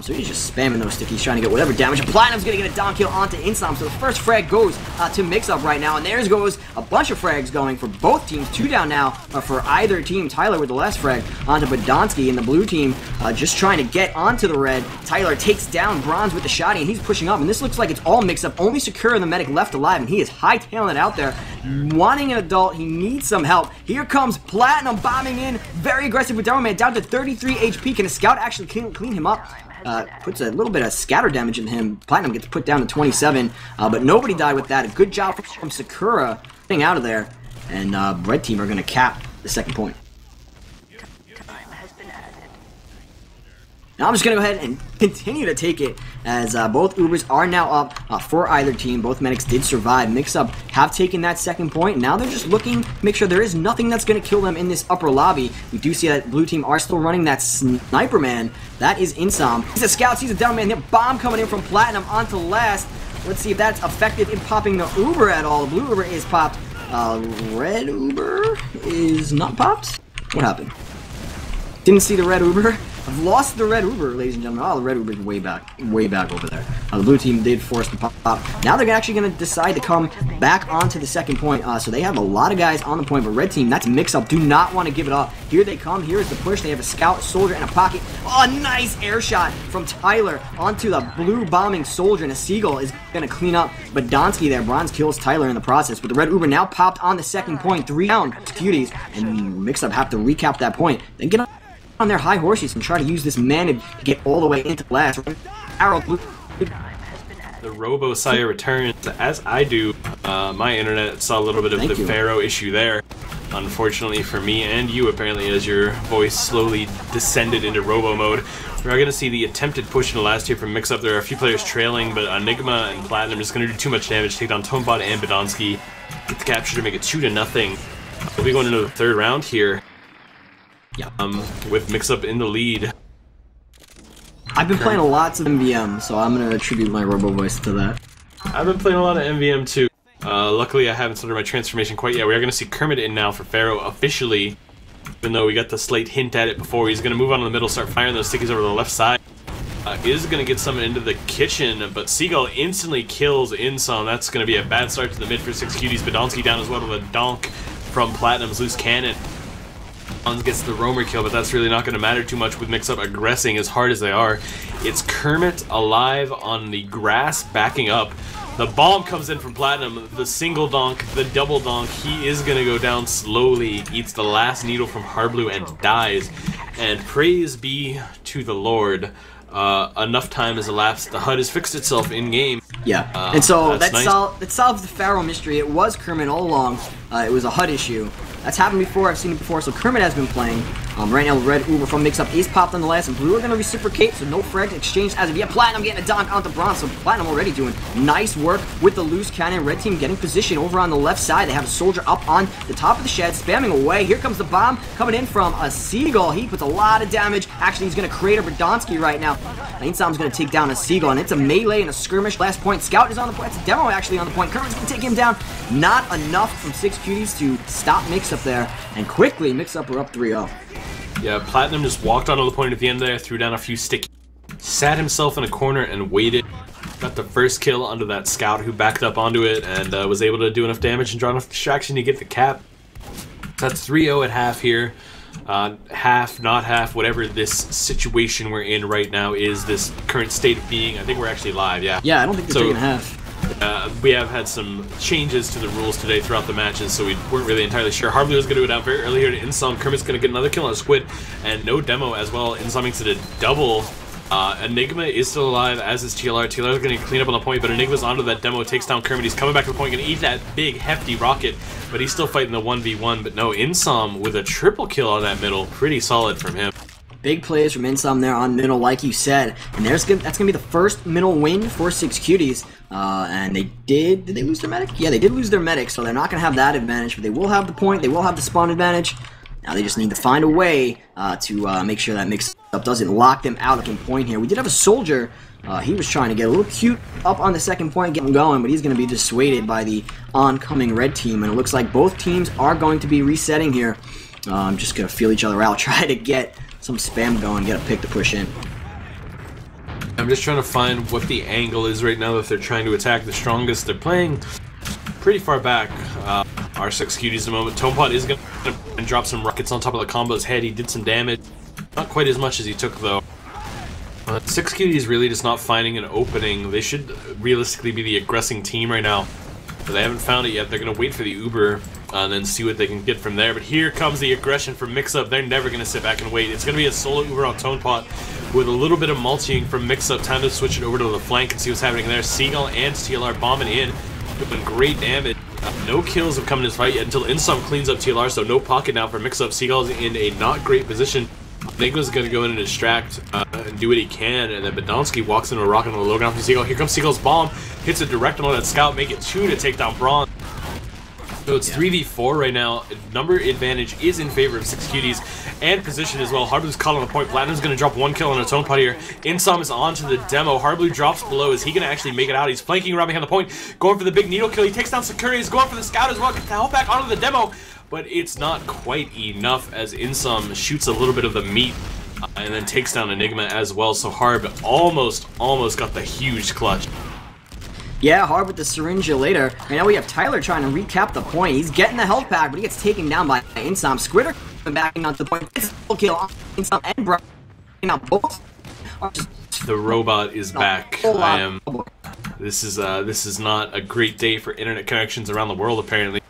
So he's just spamming those stickies, trying to get whatever damage. And Platinum's going to get a down kill onto Insom. So the first frag goes to Mixup right now. And there goes a bunch of frags going for both teams. 2 down now for either team. Tyler with the last frag onto Badonsky. And the blue team just trying to get onto the red. Tyler takes down Bronze with the shotty, and he's pushing up. And this looks like it's all Mixup. Only Sakura and the medic left alive. And he is hightailing it out there. Wanting an adult. He needs some help. Here comes Platinum bombing in. Very aggressive with Demo Man. Down to 33 HP. Can a scout actually clean him up? Puts a little bit of scatter damage in him. Platinum gets put down to 27, but nobody died with that. A good job from Sakura getting out of there, and red team are going to cap the second point. Now I'm just going to go ahead and continue to take it as both Ubers are now up for either team. Both medics did survive. Mixup have taken that second point. Now they're just looking to make sure there is nothing that's going to kill them in this upper lobby. We do see that blue team are still running that sniper man. That is Insom. He's a scout. He's a down man. The bomb coming in from Platinum onto last. Let's see if that's effective in popping the Uber at all. The blue Uber is popped. Red Uber is not popped. What happened? Didn't see the red Uber. I've lost the red Uber, ladies and gentlemen. Oh, the red Uber's way back over there. The blue team did force the pop. Now they're actually going to decide to come back onto the second point. So they have a lot of guys on the point, but red team, that's Mixup, do not want to give it up. Here they come. Here is the push. They have a scout, soldier, and a pocket. Oh, nice air shot from Tyler onto the blue bombing soldier, and a Seagull is going to clean up Badonsky there. Bronze kills Tyler in the process, but the red Uber now popped on the second point. 3 down cuties, and Mixup have to recap that point. Then get on their high horses and try to use this mana to get all the way into last. Arrow blue. The Robo-Sire returns, as I do. My internet saw a little bit of the Pharaoh issue there. Unfortunately for me and you, apparently, as your voice slowly descended into Robo mode. We are going to see the attempted push in the last here from Mixup. There are a few players trailing, but Enigma and Platinum just going to do too much damage. Take down Tonebot and Badonsky. Get the capture to make it 2-0. We'll be going into the 3rd round here. Yeah. With Mixup in the lead. I've been playing lots of MVM, so I'm going to attribute my Robo voice to that. I've been playing a lot of MVM too. Luckily, I haven't started my transformation quite yet. We are going to see Kermit in now for Pharaoh officially. Even though we got the slight hint at it before, he's going to move on in the middle, start firing those stickies over the left side. Is going to get some into the kitchen, but Seagull instantly kills Insom. That's going to be a bad start to the mid for 6cuties. Badonsky down as well with a donk from Platinum's loose cannon. Gets the roamer kill, but that's really not going to matter too much with Mixup aggressing as hard as they are. It's Kermit alive on the grass, backing up. The bomb comes in from Platinum, the single donk, the double donk. He is going to go down slowly, eats the last needle from Harblu and dies. And praise be to the Lord, enough time has elapsed. The HUD has fixed itself in-game. Yeah, and so that nice. solves the Pharaoh mystery. It was Kermit all along. It was a HUD issue. That's happened before. I've seen it before. So Kermit has been playing. Right now, the red Uber from Mixup is popped on the last, and blue are going to reciprocate. So no frag exchange as of yet. Platinum getting a donk onto bronze. So Platinum already doing nice work with the loose cannon. Red team getting position over on the left side. They have a soldier up on the top of the shed, spamming away. Here comes the bomb coming in from a Seagull. He puts a lot of damage. Actually, he's going to create a Berdonsky right now. Insom's going to take down a Seagull, and it's a melee and a skirmish. Last point. Scout is on the point. It's a demo actually on the point. Kermit's going to take him down. Not enough from 6cuties to stop Mixup there. And quickly, Mixup are up 3-0. Yeah, Platinum just walked onto the point at the end there, threw down a few sticky, sat himself in a corner and waited. Got the first kill onto that Scout who backed up onto it and was able to do enough damage and draw enough distraction to get the cap. That's 3-0 at half here. Half, not half, whatever this situation we're in right now is, this current state of being. I think we're actually live, yeah. Yeah, I don't think they're taking half. We have had some changes to the rules today throughout the matches, so we weren't really entirely sure. Harblu was going to go down very early here to Insom. Kermit's going to get another kill on a Squid, and no demo as well. Insom makes it a double. Enigma is still alive, as is TLR. TLR is going to clean up on the point, but Enigma's onto that demo, takes down Kermit. He's coming back to the point, going to eat that big, hefty rocket, but he's still fighting the 1v1. But no, Insom with a triple kill on that middle. Pretty solid from him. Big plays from Insom there on middle, like you said. And that's going to be the first middle win for 6cuties. And they did they lose their medic? Yeah, they did lose their medic, so they're not going to have that advantage, but they will have the point, they will have the spawn advantage. Now they just need to find a way to make sure that Mixup doesn't lock them out of point here. We did have a soldier. He was trying to get a little cute up on the second point, get him going, but he's going to be dissuaded by the oncoming red team. And it looks like both teams are going to be resetting here. Just going to feel each other out, try to get some spam going, get a pick to push in. I'm just trying to find what the angle is right now that they're trying to attack the strongest. They're playing pretty far back. Our 6cuties at the moment. Tomepot is going to drop some rockets on top of the combo's head. He did some damage. Not quite as much as he took, though. 6cuties really just not finding an opening. They should realistically be the aggressing team right now, but they haven't found it yet. They're going to wait for the Uber and then see what they can get from there. But here comes the aggression from Mixup. They're never going to sit back and wait. It's going to be a solo Uber on Tonepot with a little bit of mulching from Mixup. Time to switch it over to the flank and see what's happening there. Seagull and TLR bombing in, doing great damage. No kills have come in this fight yet until Insom cleans up TLR, so no pocket now for Mixup. Seagull's in a not great position. Enigma's going to go in and distract and do what he can, and then Berdonsky walks into a rocket on the low ground from Seagull. Here comes Seagull's bomb, hits a direct on that Scout, make it 2 to take down Braun. So it's 3v4 right now. Number advantage is in favor of 6cuties and position as well. Harblu's caught on the point. Platinum's going to drop 1 kill on its own pot here. Insom is on to the demo. Harblu drops below. Is he going to actually make it out? He's flanking around behind the point, going for the big needle kill. He takes down Sakura. He's going for the Scout as well. Gets the help back onto the demo, but it's not quite enough as Insom shoots a little bit of the meat and then takes down Enigma as well. So Harb almost got the huge clutch. Yeah, hard with the syringe later. Right now we have Tyler trying to recap the point. He's getting the health pack, but he gets taken down by Insom. Squitter coming back onto the point. It's a kill on Insom and Brian. Now both are just... The robot is back. This is not a great day for internet connections around the world, apparently,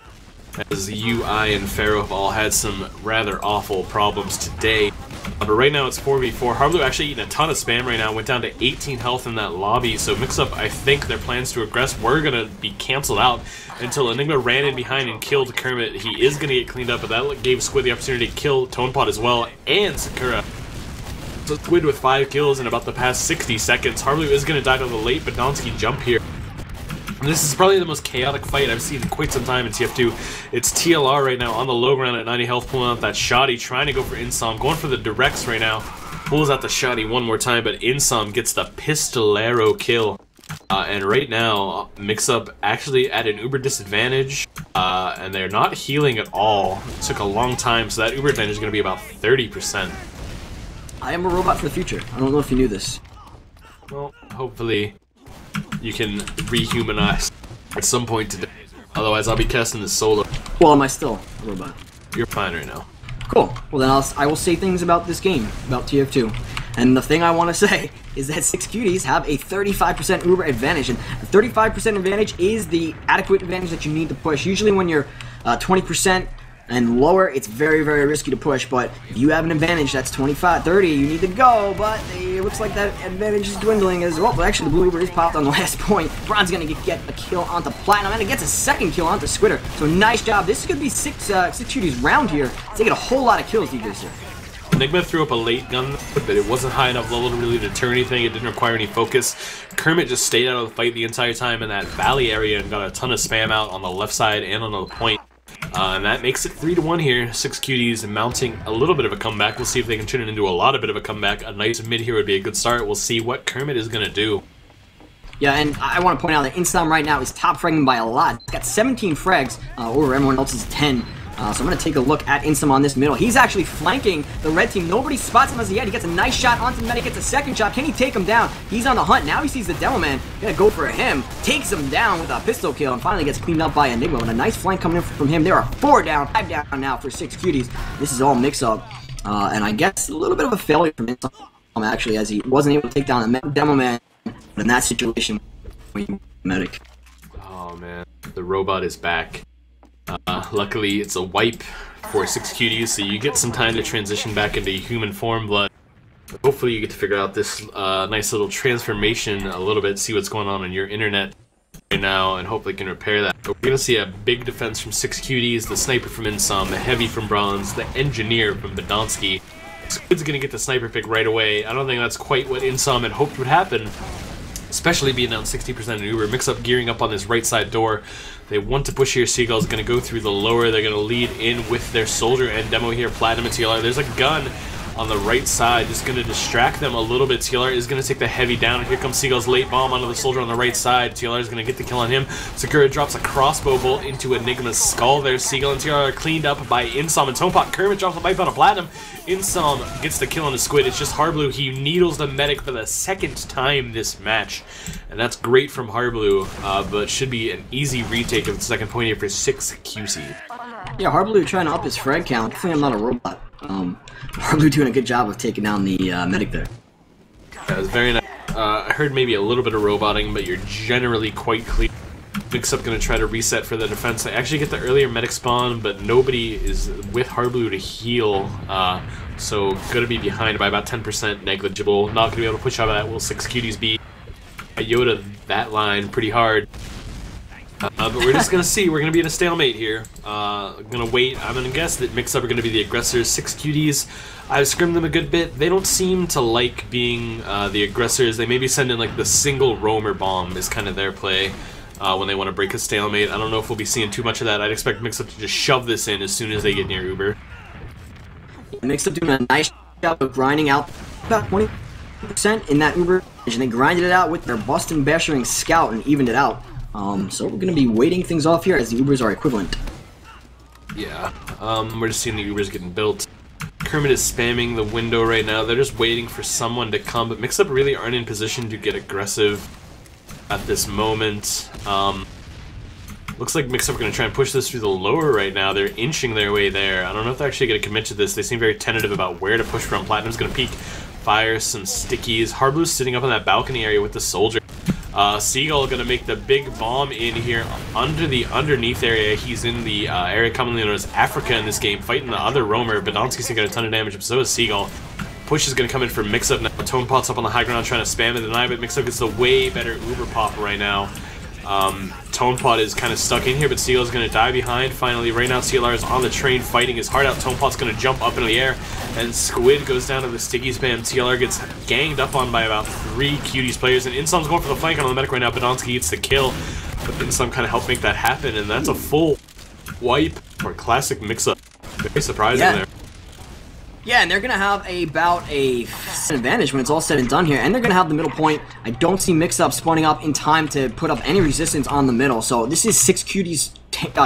as UI and Pharaoh have all had some rather awful problems today. But right now it's 4v4. Harblu actually eating a ton of spam right now. Went down to 18 health in that lobby. So Mixup, I think their plans to aggress were going to be canceled out until Enigma ran in behind and killed Kermit. He is going to get cleaned up, but that gave Squid the opportunity to kill Tonepot as well, and Sakura. So Squid with 5 kills in about the past 60 seconds. Harblu is going to die to the late Berdonsky jump here. This is probably the most chaotic fight I've seen in quite some time in TF2. It's TLR right now on the low ground at 90 health, pulling out that shoddy, trying to go for Insom, going for the directs right now. Pulls out the shoddy one more time, but Insom gets the pistolero kill. And right now, Mixup actually at an Uber disadvantage, and they're not healing at all. It took a long time, so that Uber advantage is going to be about 30%. I am a robot for the future. I don't know if you knew this. Well, hopefully you can rehumanize at some point today. Otherwise, I'll be casting this solo. Well, am I still a robot? You're fine right now. Cool. Well, then I will say things about this game, about TF2. And the thing I want to say is that 6cuties have a 35% Uber advantage, and a 35% advantage is the adequate advantage that you need to push. Usually when you're 20% and lower, it's very, very risky to push, but if you have an advantage that's 25, 30, you need to go, but it looks like that advantage is dwindling as well. But actually, the blue Uber is popped on the last point. Bron's going to get a kill onto Platinum, and it gets a second kill onto Squitter. So nice job. This is going to be 6cuties round here. They get a whole lot of kills, you guys. Enigma threw up a late gun, but it wasn't high enough level to really deter anything. It didn't require any focus. Kermit just stayed out of the fight the entire time in that valley area and got a ton of spam out on the left side and on the point. And that makes it 3-1 here. 6cuties mounting a little bit of a comeback. We'll see if they can turn it into a lot of bit of a comeback. A nice mid here would be a good start. We'll see what Kermit is going to do. Yeah, and I want to point out that Instom right now is top fragging by a lot. He's got 17 frags over everyone else's 10. So I'm going to take a look at Instom on this middle. He's actually flanking the red team. Nobody spots him as yet. He gets a nice shot onto the medic, gets a second shot. Can he take him down? He's on the hunt. Now he sees the Demo Man. Gonna go for him. Takes him down with a pistol kill and finally gets cleaned up by Enigma. And a nice flank coming in from him. There are 4 down, 5 down now for 6cuties. This is all Mixup. And I guess a little bit of a failure from Instom, actually, as he wasn't able to take down the Demo Man. But in that situation, medic. Oh man, the robot is back. Luckily, it's a wipe for 6cuties, so you get some time to transition back into human form, but hopefully you get to figure out this nice little transformation a little bit, see what's going on your internet right now, and hopefully can repair that. But we're going to see a big defense from 6cuties, the sniper from Insom, the heavy from Bronze, the engineer from Badonsky. Squid's going to get the sniper pick right away. I don't think that's quite what Insom had hoped would happen, especially being down 60% in Uber. Mixup gearing up on this right side door. They want to push here. Seagull's going to go through the lower. They're going to lead in with their soldier and Demo here. Platinum and TLR. There's a gun on the right side. Just going to distract them a little bit. TLR is going to take the heavy down. And here comes Seagull's late bomb onto the soldier on the right side. TLR is going to get the kill on him. Sakura drops a crossbow bolt into Enigma's skull there. Seagull and TLR are cleaned up by Insom and Tonepot. Kermit drops a pipe on a Platinum. Insom gets the kill on the Squid. It's just Harblue. He needles the medic for the second time this match. And that's great from Harblue, but should be an easy retake of the second point here for 6cuties. Yeah, Harblue trying to up his frag count. I think I'm not a robot. Harblue doing a good job of taking down the medic there. That was very nice. I heard maybe a little bit of roboting, but you're generally quite clear. Mixup going to try to reset for the defense. They actually get the earlier medic spawn, but nobody is with Harblue to heal. So going to be behind by about 10%, negligible. Not going to be able to push out of that. Will 6cuties be Yoda that line pretty hard? But we're just going to see. We're going to be in a stalemate here. Going to wait. I'm going to guess that Mixup are going to be the aggressors. 6cuties, I've scrimmed them a good bit. They don't seem to like being the aggressors. They maybe send in like the single roamer bomb is kind of their play when they want to break a stalemate. I don't know if we'll be seeing too much of that. I'd expect Mixup to just shove this in as soon as they get near Uber. Mixup doing a nice job of grinding out about 20% in that Uber, and they grinded it out with their Boston Bashering Scout and evened it out. So we're going to be waiting things off here as the Ubers are equivalent. Yeah, we're just seeing the Ubers getting built. Kermit is spamming the window right now. They're just waiting for someone to come, but Mixup really aren't in position to get aggressive at this moment. Looks like Mixup are going to try and push this through the lower right now. They're inching their way there. I don't know if they're actually going to commit to this. They seem very tentative about where to push from. Platinum's going to peek, fire some stickies. Harblue's sitting up in that balcony area with the soldier. Seagull gonna make the big bomb in here under the underneath area. He's in the area commonly known as Africa in this game, fighting the other roamer. Badonsky's taking a ton of damage, but so is Seagull. Push is gonna come in for Mixup now. Tonepot's up on the high ground trying to spam and deny, but Mixup gets the way better Uber pop right now. Tonepot is kind of stuck in here, but Seagull's gonna die behind. Finally, right now TLR is on the train fighting his heart out. Tonepot's gonna jump up into the air, and Squid goes down to the sticky spam. TLR gets ganged up on by about 3cuties players, and Insom's going for the flank on the medic right now. Badonsky gets the kill, but Insom kind of helped make that happen, and that's a full wipe for classic Mixup. Very surprising there. Yeah, and they're going to have about a advantage when it's all said and done here, and they're going to have the middle point. I don't see Mixup spawning up in time to put up any resistance on the middle, so this is 6cuties'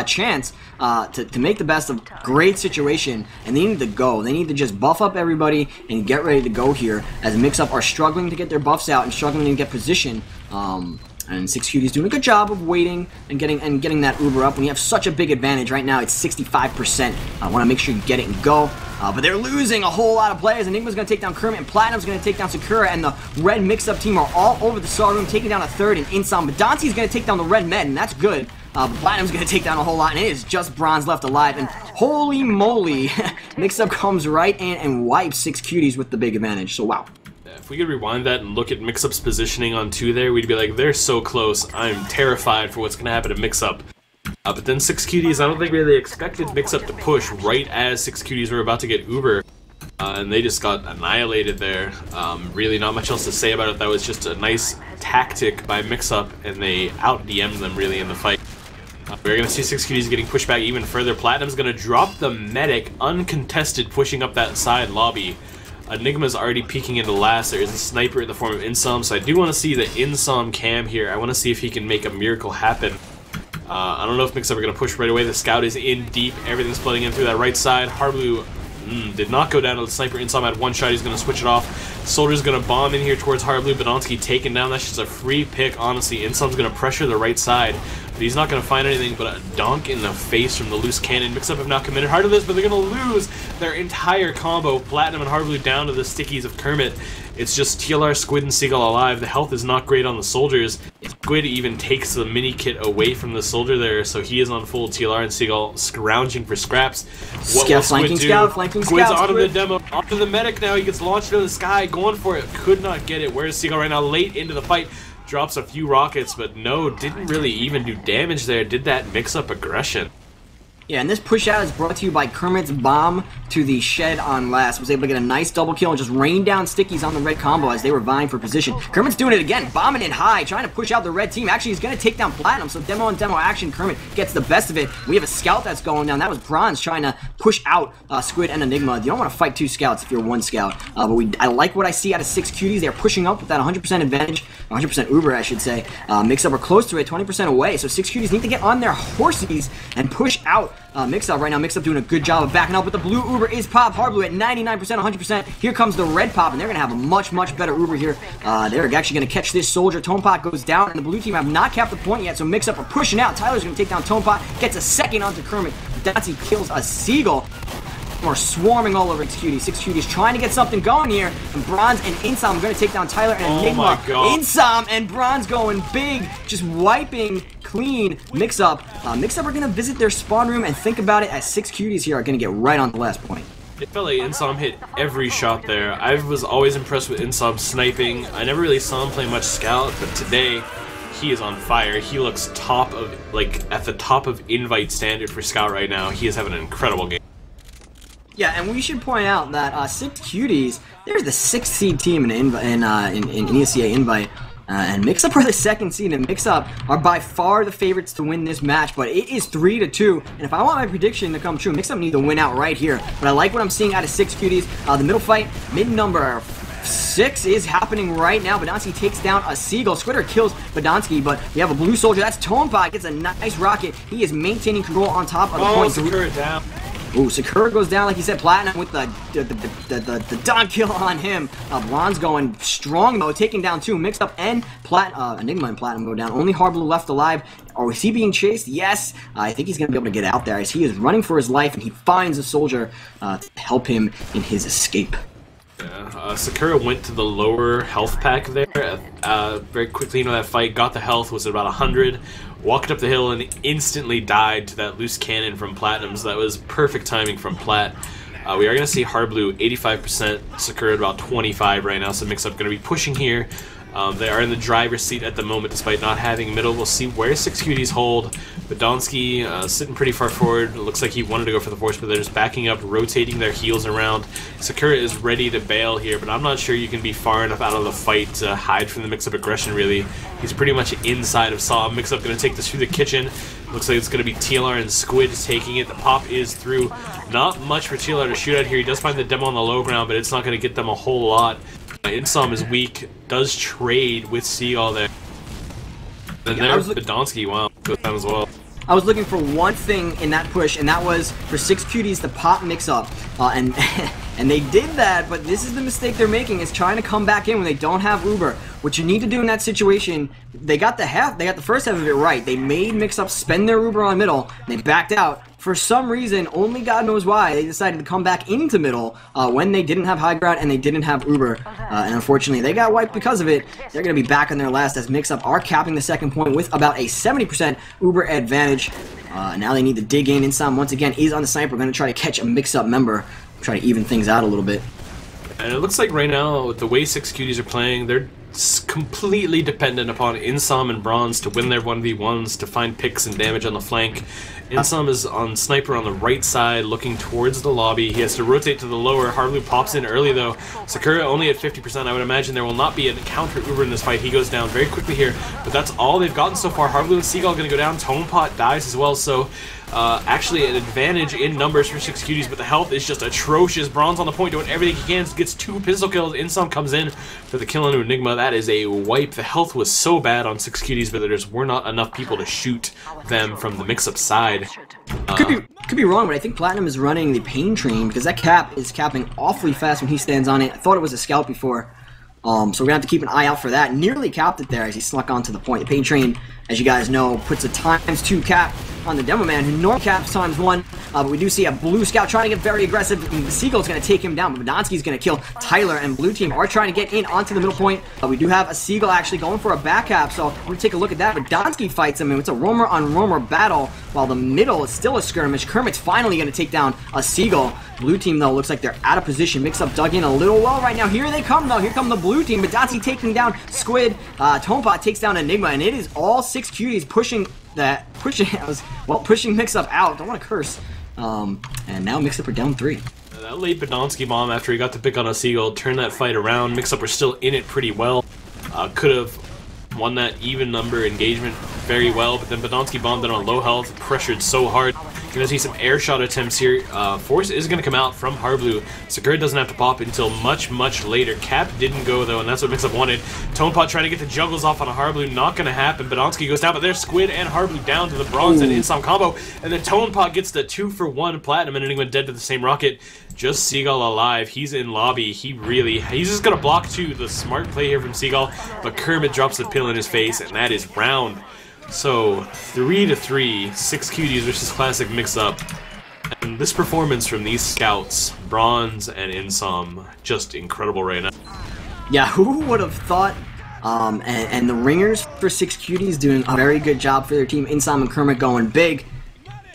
chance to make the best of great situation, and they need to go. They need to just buff up everybody and get ready to go here, as Mixup are struggling to get their buffs out and struggling to get position. And 6cuties doing a good job of waiting and getting that Uber up. When you have such a big advantage right now, it's 65%. I want to make sure you get it and go. but they're losing a whole lot of players. Enigma's going to take down Kermit, and Platinum's going to take down Sakura, and the red Mix-Up team are all over the Saw Room, taking down a third, and Insom. But Dante's going to take down the red Med, and that's good. But Platinum's going to take down a whole lot, and it is just Bronze left alive. And holy moly, Mix-Up comes right in and wipes 6cuties with the big advantage. So wow. If we could rewind that and look at Mixup's positioning on 2 there, we'd be like, they're so close. I'm terrified for what's going to happen to Mixup. But then 6cuties, I don't think really expected Mixup to push right as 6cuties were about to get Uber. And they just got annihilated there. Really not much else to say about it. That was just a nice tactic by Mixup, and they out-DM'd them really in the fight. We're going to see 6cuties getting pushed back even further. Platinum's going to drop the medic, uncontested, pushing up that side lobby. Enigma's already peeking into last. There is a sniper in the form of Insom, so I do want to see the Insom cam here. I want to see if he can make a miracle happen. I don't know if Mixup are going to push right away. The scout is in deep. Everything's flooding in through that right side. Harblue did not go down to the sniper. Insom had one shot. He's going to switch it off. Soldier's going to bomb in here towards Harblue. Badonsky taken down. That's just a free pick, honestly. Insom's going to pressure the right side, but he's not going to find anything but a donk in the face from the loose cannon. Mixup have not committed hard to this, but they're going to lose their entire combo. Platinum and Harblue down to the stickies of Kermit. It's just TLR, Squid, and Seagull alive. The health is not great on the soldiers. Squid even takes the mini kit away from the soldier there, so he is on full TLR, and Seagull scrounging for scraps. What will Squid do? Squid's onto the demo, onto the medic now. He gets launched into the sky, going for it. Could not get it. Where's Seagull right now? Late into the fight. Drops a few rockets, but no, didn't really even do damage there. Did that Mix-Up aggression. Yeah, and this push out is brought to you by Kermit's bomb to the shed on last. Was able to get a nice double kill and just rain down stickies on the red combo as they were vying for position. Kermit's doing it again, bombing it high, trying to push out the red team. Actually, he's going to take down Platinum, so demo and demo action. Kermit gets the best of it. We have a scout that's going down. That was Bronze trying to push out Squid and Enigma. You don't want to fight 2 scouts if you're 1 scout. But I like what I see out of 6cuties. They're pushing up with that 100% advantage, 100% Uber, I should say. Mix-Up are close to it, 20% away. So 6cuties need to get on their horses and push out Mix-Up right now. Mix-Up doing a good job of backing up, but the blue Uber is pop. Harblue at 99%, 100%. Here comes the red pop, and they're going to have a much, much better Uber here. They're actually going to catch this soldier. Tonepot goes down, and the blue team have not capped the point yet, so Mix-Up are pushing out. Tyler's going to take down Tonepot, gets a second onto Kermit. Dotsie kills a Seagull. Are swarming all over 6cuties. 6cuties trying to get something going here. And Bronze and Insom are going to take down Tyler and Enigma. Insom and Bronze going big, just wiping clean Mix-Up. Mix-Up are going to visit their spawn room and think about it as 6cuties here are going to get right on the last point. It felt like Insom hit every shot there. I was always impressed with Insom sniping. I never really saw him play much scout, but today he is on fire. He looks top of, like, at the top of invite standard for scout right now. He is having an incredible game. Yeah, and we should point out that 6cuties, they're the 6th seed team in ESEA Invite, and Mix-Up are the 2nd seed, and Mix-Up are by far the favorites to win this match, but it is 3-2, and if I want my prediction to come true, Mix-Up need to win out right here. But I like what I'm seeing out of 6cuties. The middle fight, mid number 6 is happening right now. Badonsky takes down a Seagull. Squitter kills Badonsky, but we have a blue soldier. That's Tonepot, gets a nice rocket. He is maintaining control on top of the point. Sakura down. Ooh, Sakura goes down, like he said. Platinum with the dog kill on him. Bronze going strong, though, taking down 2. Mix-Up and Enigma and Platinum go down. Only Harblue left alive. Or is he being chased? Yes. I think he's going to be able to get out there as he is running for his life, and he finds a soldier to help him in his escape. Yeah, Sakura went to the lower health pack there very quickly into that fight, got the health, was at about 100, walked up the hill and instantly died to that loose cannon from Platinum, so that was perfect timing from Plat. We are going to see Harblue 85%, Sakura at about 25 right now, so Mix-Up going to be pushing here. They are in the driver's seat at the moment despite not having middle. We'll see where 6cuties hold. Badonsky sitting pretty far forward. It looks like he wanted to go for the force, but they're just backing up, rotating their heels around. Sakura is ready to bail here, but I'm not sure you can be far enough out of the fight to hide from the Mix-Up aggression, really. He's pretty much inside of Saw. Mix-Up going to take this through the kitchen. Looks like it's going to be TLR and Squid taking it. The pop is through. Not much for TLR to shoot at here. He does find the demo on the low ground, but it's not going to get them a whole lot. Insom is weak, does trade with Seagull there. And there's Badonsky, wow, goes down as well. I was looking for one thing in that push, and that was for 6cuties to pop Mix-Up, and and they did that, but this is the mistake they're making, is trying to come back in when they don't have Uber. What you need to do in that situation, they got the first half of it right. They made Mix-Up spend their Uber on middle, and they backed out, for some reason, only God knows why, they decided to come back into middle when they didn't have high ground and they didn't have Uber. And unfortunately, they got wiped because of it. They're going to be back on their last as Mixup are capping the second point with about a 70% Uber advantage. Now they need to dig in. Insam, once again, is on the sniper. Going to try to catch a Mixup member, try to even things out a little bit. And it looks like right now, with the way 6cuties are playing, they're completely dependent upon Insam and Bronze to win their 1v1s, to find picks and damage on the flank. Insam is on sniper on the right side, looking towards the lobby. He has to rotate to the lower. Hardblue pops in early though. Sakura only at 50%. I would imagine there will not be a counter Uber in this fight. He goes down very quickly here, but that's all they've gotten so far. Hardblue and Seagull going to go down. Tonepot dies as well, so actually an advantage in numbers for 6cuties, but the health is just atrocious. Bronze on the point, doing everything he can, gets 2 pistol kills. Insam comes in for the kill on Enigma. That is a wipe. The health was so bad on 6cuties, but there just were not enough people to shoot them from the Mixup side. Could be wrong, but I think Platinum is running the Pain Train because that cap is capping awfully fast when he stands on it. I thought it was a scout before, so we're going to have to keep an eye out for that. Nearly capped it there as he snuck onto the point. The Pain Train, as you guys know, puts a ×2 cap on the Demo Man, who normally caps ×1, but we do see a blue scout trying to get very aggressive. The Seagull's going to take him down, but Badonsky's going to kill Tyler, and blue team are trying to get in onto the middle point. We do have a Seagull actually going for a back cap, so we're going to take a look at that. Badonsky fights him, and it's a roamer on roamer battle, while the middle is still a skirmish. Kermit's finally going to take down a Seagull. Blue team, though, looks like they're out of position. Mixup dug in a little well right now. Here they come, though. Here come the blue team. Badonsky taking down Squid. Tonepot takes down Enigma, and it is all 6cuties pushing Mixup out. Don't want to curse. And now Mixup are down 3. That late Badonsky bomb after he got to pick on a Seagull turned that fight around. Mixup were still in it pretty well. Could have won that even number engagement very well, but then Badonsky bombed it on low health, pressured so hard. You're going to see some air shot attempts here. Force is going to come out from Hardblue. Sakura doesn't have to pop until much, much later. Cap didn't go, though, and that's what Mixup wanted. Tonepot trying to get the juggles off on a Hardblue. Not going to happen. Badonsky goes down, but there's Squid and Hardblue down to the Bronze and Insam combo. And then Tonepot gets the 2-for-1 Platinum, and Enigma dead to the same rocket. Just Seagull alive. He's in lobby. He's just going to block 2. The smart play here from Seagull, but Kermit drops the pill in his face, and that is round. So, 3-3, 6cuties versus Classic Mixup. And this performance from these scouts, Bronze and Insam, just incredible right now. Yeah, who would have thought? And the ringers for 6cuties doing a very good job for their team. Insam and Kermit going big.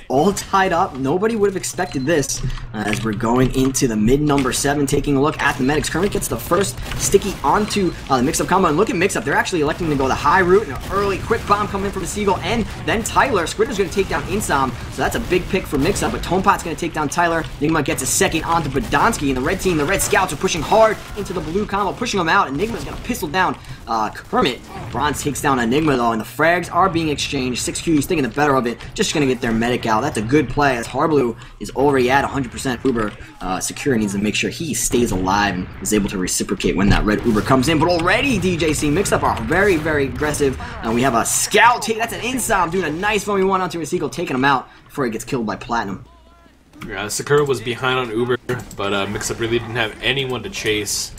All tied up. Nobody would have expected this as we're going into the mid number 7, taking a look at the medics. Kermit gets the first sticky onto the Mixup combo, and look at Mixup. They're actually electing to go the high route, and an early quick bomb coming in from the Seagull, and then Tyler. Squidder's going to take down Insam, so that's a big pick for Mixup, but Tonepot's going to take down Tyler. Enigma gets a second onto Badonsky, and the red team, the red scouts are pushing hard into the blue combo, pushing them out. Enigma's going to pistol down Kermit. Bronze takes down Enigma, though, and the frags are being exchanged. 6cuties thinking the better of it, just going to get their medic out. That's a good play, as Hardblue is already at 100% Uber. Sakura needs to make sure he stays alive and is able to reciprocate when that red Uber comes in. But already DJC Mixup are very, very aggressive. And we have a scout take. That's an Insam doing a nice 1v1 onto a Seagull, taking him out before he gets killed by Platinum. Yeah, Sakura was behind on Uber, but Mixup really didn't have anyone to chase.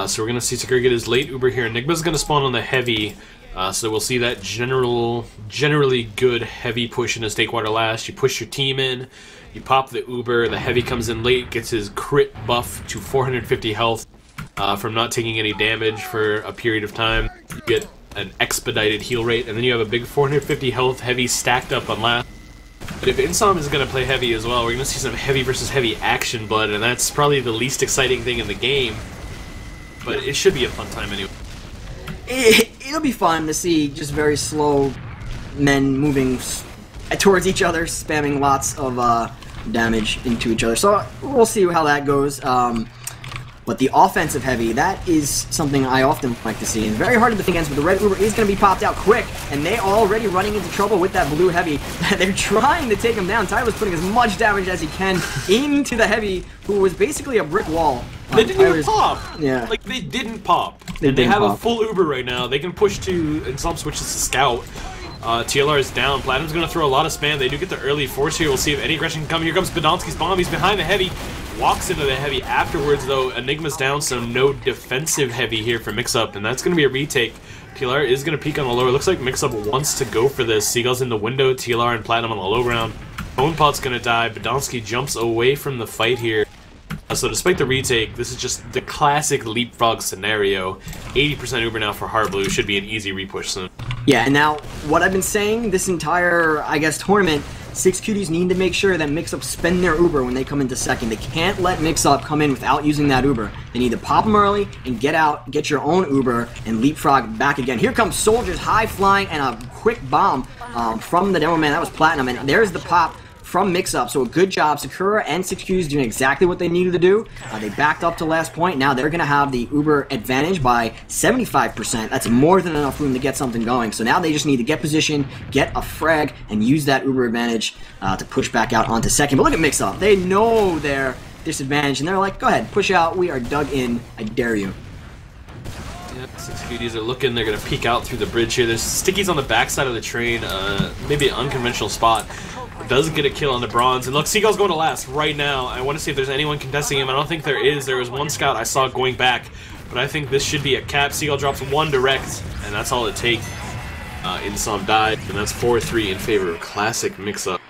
So we're going to see Sakura get his late Uber here. Enigma's going to spawn on the heavy. So we'll see that generally good heavy push in a Snakewater last. You push your team in, you pop the Uber, the heavy comes in late, gets his crit buff to 450 health from not taking any damage for a period of time. You get an expedited heal rate, and then you have a big 450 health heavy stacked up on last. But if Insam is going to play heavy as well, we're going to see some heavy versus heavy action blood, and that's probably the least exciting thing in the game. But it should be a fun time anyway. It'll be fun to see just very slow men moving towards each other, spamming lots of damage into each other. So we'll see how that goes. But the offensive heavy, that is something I often like to see. And very hard to defend against, but the red Uber is going to be popped out quick. And they already running into trouble with that blue heavy. They're trying to take him down. Tyler's putting as much damage as he can into the heavy, who was basically a brick wall. They didn't even pop. Yeah. Like, they didn't pop. And they have a full Uber right now. They can push to, and some switches to Scout. TLR is down. Platinum's going to throw a lot of spam. They do get the early force here. We'll see if any aggression can come. Here comes Badonsky's bomb. He's behind the heavy. Walks into the heavy afterwards, though. Enigma's down, so no defensive heavy here for Mixup, and that's going to be a retake. TLR is going to peek on the lower. Looks like Mixup wants to go for this. Seagull's in the window. TLR and Platinum on the low ground. Bonepot's gonna die. Badonsky jumps away from the fight here. So despite the retake, this is just the classic leapfrog scenario. 80% Uber now for Hardblue. Should be an easy repush soon. Yeah, and now, what I've been saying this entire, I guess, tournament, 6cuties need to make sure that Mixup spend their Uber when they come into second. They can't let Mixup come in without using that Uber. They need to pop them early and get out, get your own Uber, and leapfrog back again. Here comes Soldiers, high flying, and a quick bomb from the Demo Man. That was Platinum, and there's the pop from Mixup. So a good job. Sakura and 6cuties doing exactly what they needed to do. They backed up to last point. Now they're going to have the Uber advantage by 75%. That's more than enough room to get something going. So now they just need to get position, get a frag, and use that Uber advantage to push back out onto second. But look at Mixup. They know their disadvantage, and they're like, go ahead, push out. We are dug in. I dare you. Yep, 6cuties are looking. They're going to peek out through the bridge here. There's stickies on the backside of the train. Maybe an unconventional spot. Doesn't get a kill on the bronze. And look, Seagull's going to last right now. I want to see if there's anyone contesting him. I don't think there is. There was one scout I saw going back. But I think this should be a cap. Seagull drops one direct, and that's all it takes. Insam died, and that's 4-3 in favor of classic Mixup.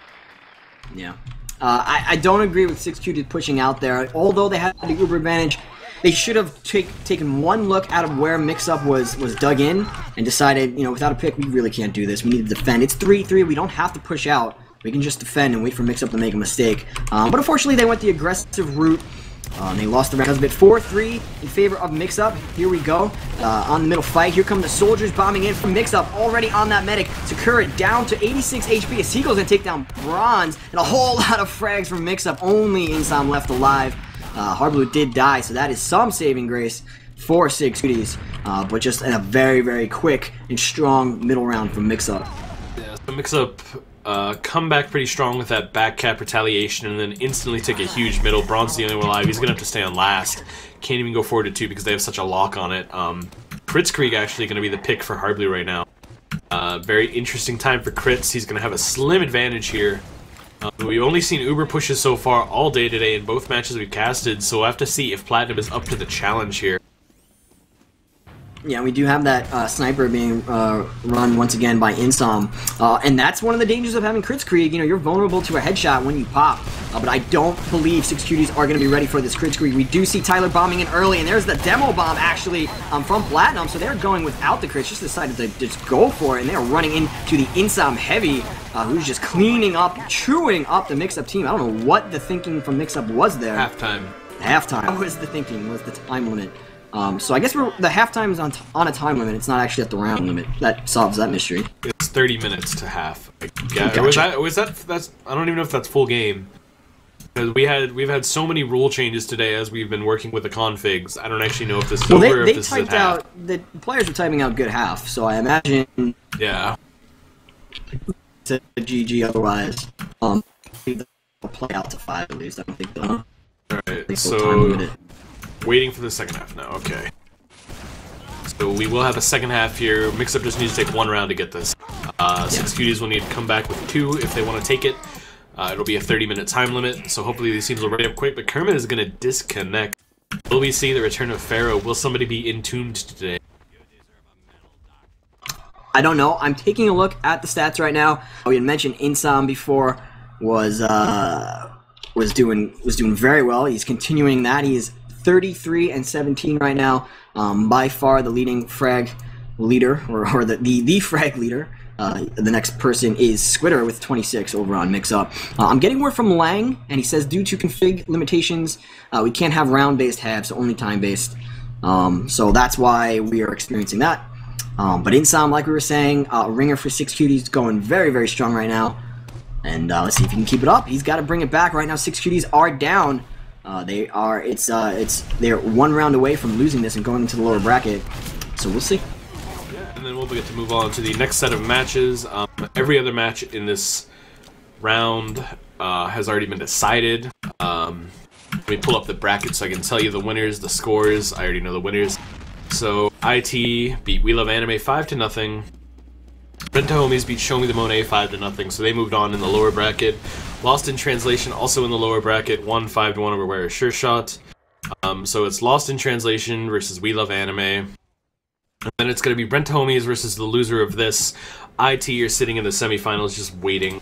Yeah. I don't agree with 6cuties pushing out there. Although they had the Uber advantage, they should have taken one look out of where Mixup was dug in and decided, you know, without a pick, we really can't do this. We need to defend. It's 3-3. We don't have to push out. We can just defend and wait for Mixup to make a mistake. But unfortunately, they went the aggressive route. They lost the round a bit. 4-3 in favor of Mixup. Here we go. On the middle fight. Here come the Soldiers bombing in from Mixup. Already on that medic. Sakura down to 86 HP. Seagull's going to take down Bronze. And a whole lot of frags from Mixup. Only Insam left alive. Hardblue did die, so that is some saving grace for 6cuties. But just in a very, very quick and strong middle round from Mixup. Yeah, so Mixup come back pretty strong with that back cap retaliation and then instantly take a huge middle. Bronze the only one alive. He's going to have to stay on last. Can't even go forward to 2 because they have such a lock on it. Kritzkrieg actually going to be the pick for Hardblue right now. Very interesting time for Kritz. He's going to have a slim advantage here. We've only seen Uber pushes so far all day today in both matches we've casted, so we'll have to see if Platinum is up to the challenge here. Yeah, we do have that sniper being run once again by Insam, and that's one of the dangers of having Kritzkrieg. You know, you're vulnerable to a headshot when you pop, but I don't believe 6cuties are going to be ready for this Kritzkrieg. We do see Tyler bombing in early, and there's the demo bomb actually from Platinum, so they're going without the crits, just decided to just go for it, and they're running into the Insam Heavy, who's just cleaning up, chewing up the Mixup team. I don't know what the thinking from Mixup was there. Halftime. Halftime. What was the thinking? Was the time limit? So I guess the halftime is on a time limit. It's not actually at the round limit. That solves that mystery. It's 30 minutes to half. Yeah, Gotcha. was that that's I don't even know if that's full game. Because we've had so many rule changes today as we've been working with the configs. I don't actually know if this is over or if this is at half. The players were typing out good half, so I imagine yeah. It's a GG otherwise. They'll play out to 5 at least. I don't think they'll. Alright, so waiting for the second half now, okay. So we will have a second half here. Mixup just needs to take one round to get this. 6cuties will need to come back with 2 if they want to take it. It'll be a 30-minute time limit, so hopefully these teams will ready up quick, but Kermit is going to disconnect. Will we see the return of Pharaoh? Will somebody be entombed today? I don't know. I'm taking a look at the stats right now. We had mentioned Insam before was doing very well. He's continuing that. He is 33 and 17 right now. By far the leading frag leader, or the frag leader. The next person is Squitter with 26 over on Mixup. I'm getting word from Lang, and he says due to config limitations, we can't have round-based halves, only time-based. So that's why we are experiencing that. But Insam, like we were saying, ringer for 6cuties going very, very strong right now. And let's see if he can keep it up. He's got to bring it back right now. 6cuties are down. They're 1 round away from losing this and going into the lower bracket. So we'll see. And then we'll get to move on to the next set of matches. Every other match in this round has already been decided. Let me pull up the bracket so I can tell you the winners, the scores. I already know the winners. So IT beat We Love Anime 5-0. Renta Homies beat Show Me the Monet 5-0, so they moved on in the lower bracket. Lost in Translation also in the lower bracket, won 5-1 over Wear a Sure Shot. So it's Lost in Translation versus We Love Anime. And then it's going to be Renta Homies versus the loser of this. IT are sitting in the semifinals just waiting.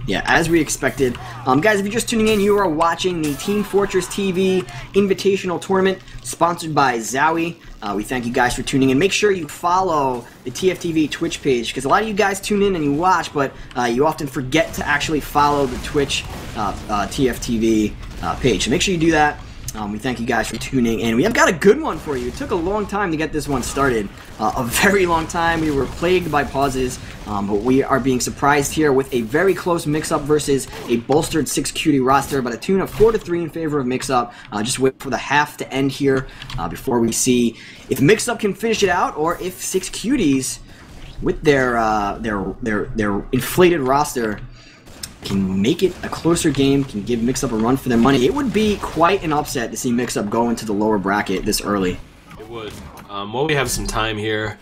Yeah, as we expected. Guys, if you're just tuning in, you are watching the Team Fortress TV Invitational Tournament, sponsored by ZOWIE. We thank you guys for tuning in. Make sure you follow the TFTV Twitch page, because a lot of you guys tune in and you watch, but you often forget to actually follow the Twitch TFTV page. So make sure you do that. We thank you guys for tuning in. We have got a good one for you. It took a long time to get this one started. A very long time. We were plagued by pauses, but we are being surprised here with a very close mix-up versus a bolstered 6cutie roster, but a tune of 4-3 in favor of Mixup. Just wait for the half to end here before we see if Mixup can finish it out, or if 6cuties, with their inflated roster, can make it a closer game, can give Mixup a run for their money. It would be quite an upset to see Mixup go into the lower bracket this early. It would. While we have some time here,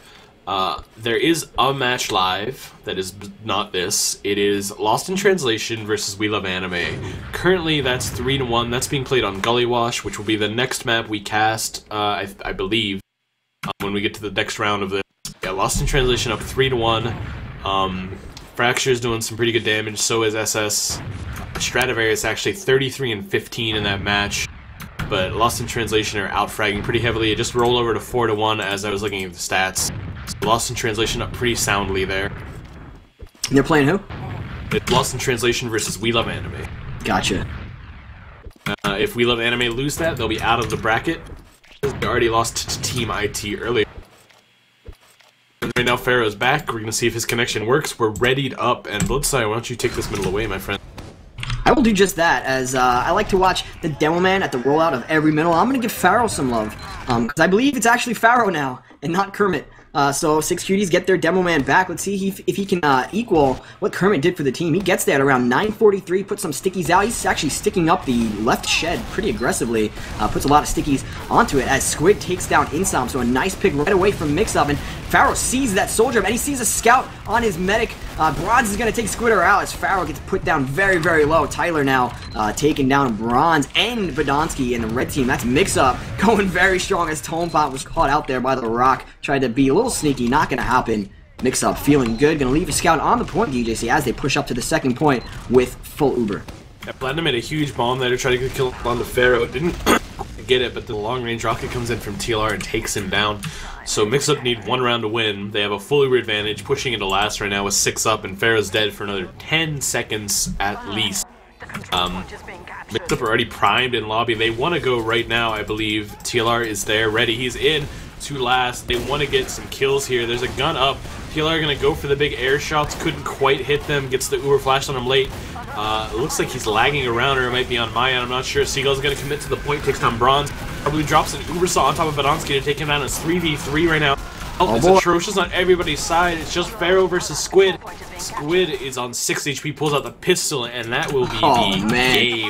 there is a match live that is not this. It is Lost in Translation versus We Love Anime. Currently, that's 3-1. That's being played on Gully Wash, which will be the next map we cast, I believe, when we get to the next round of this. Yeah, Lost in Translation up 3-1. Fracture's doing some pretty good damage, so is SS. Stradivarius actually 33 and 15 in that match, but Lost in Translation are out-fragging pretty heavily. It just rolled over to 4-1 as I was looking at the stats. So Lost in Translation up pretty soundly there. And they're playing who? It's Lost in Translation versus We Love Anime. Gotcha. If We Love Anime lose that, they'll be out of the bracket. They already lost to Team IT earlier. Right now, Pharaoh's back. We're going to see if his connection works. We're readied up, and Bloodsire, why don't you take this middle away, my friend? I will do just that, as I like to watch the demo man at the rollout of every middle. I'm going to give Pharaoh some love, because I believe it's actually Pharaoh now, and not Kermit. So 6cuties get their demo man back. Let's see if he can equal what Kermit did for the team. He gets there at around 9:43, puts some stickies out. He's actually sticking up the left shed pretty aggressively. Puts a lot of stickies onto it as Squid takes down Insom. So a nice pick right away from Mixup, and Pharaoh sees that soldier, and he sees a scout on his medic. Bronze is going to take Squidder out as Pharaoh gets put down very, very low. Tyler now taking down Bronze and Badonsky in the red team. That's Mixup going very strong as Tonepot was caught out there by the rock. Tried to be a little sneaky, not going to happen. Mixup feeling good, going to leave a scout on the point, DJC, as they push up to the second point with full Uber. Yeah, Platinum made a huge bomb there to try to get a kill on the Pharaoh. Didn't get it, but the long-range rocket comes in from TLR and takes him down. So Mixup need one round to win. They have a full Uber advantage, pushing into last right now with 6 up, and Pharaoh's dead for another 10 seconds at least. Mixup are already primed in lobby. They want to go right now, I believe. TLR is there, ready. He's in to last. They want to get some kills here. There's a gun up. TLR going to go for the big air shots. Couldn't quite hit them. Gets the Uber flash on him late. It looks like he's lagging around, or it might be on my end. I'm not sure. Seagull's going to commit to the point. Takes down Bronze. Probably drops an Uber saw on top of Badonsky to take him down. It's 3v3 right now. It's atrocious on everybody's side. It's just Pharaoh versus Squid. Squid is on 6 HP, pulls out the pistol, and that will be the game.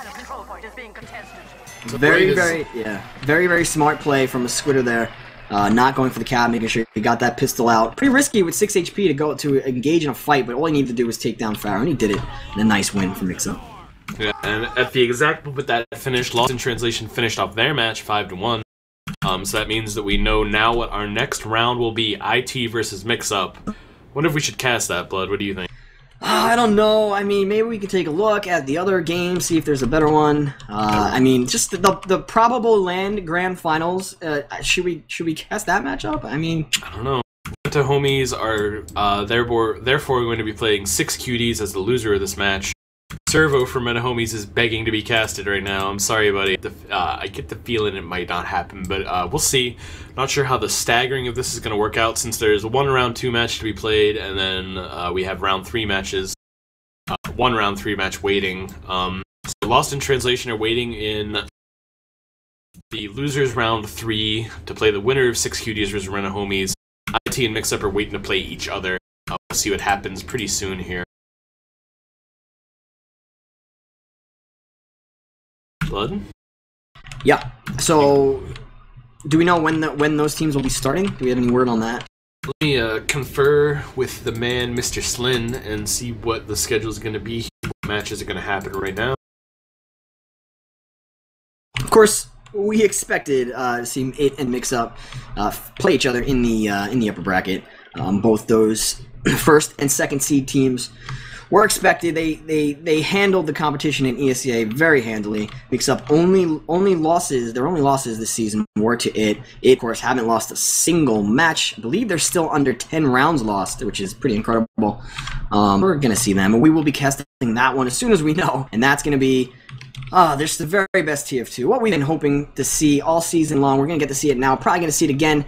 Very, very smart play from a Squidder there. Not going for the cab, making sure he got that pistol out. Pretty risky with 6 HP to go to engage in a fight, but all he needed to do was take down Pharaoh, and he did it. And a nice win for Mixup. Yeah, and at the exact moment that finished, Lost in Translation finished off their match 5-1. So that means that we know now what our next round will be, IT versus Mixup. Wonder if we should cast that, Blood. What do you think? I don't know. I mean, maybe we could take a look at the other game, see if there's a better one. I mean, just the probable land grand finals. Should we cast that matchup? I mean, I don't know. The homies are therefore going to be playing 6cuties as the loser of this match. Servo for Meta Homies is begging to be casted right now. I'm sorry, buddy. I get the feeling it might not happen, but we'll see. Not sure how the staggering of this is going to work out, since there's one round 2 match to be played, and then we have round 3 matches. One round 3 match waiting. So Lost in Translation are waiting in the losers round 3 to play the winner of 6cuties versus Meta Homies. IT and Mixup are waiting to play each other. We'll see what happens pretty soon here. Blood? Yeah. So, do we know when those teams will be starting? Do we have any word on that? Let me confer with the man, Mr. Slyn, and see what the schedule is going to be. What matches are going to happen right now. Of course, we expected to see it and Mixup play each other in the upper bracket. Both those first and second seed teams were expected. They handled the competition in ESEA very handily. Mixup only losses. Their only losses this season were to it. It, of course, haven't lost a single match. I believe they're still under 10 rounds lost, which is pretty incredible. We're gonna see them, and we will be casting that one as soon as we know. And that's gonna be this is the very best TF2. What we've been hoping to see all season long. We're gonna get to see it now. Probably gonna see it again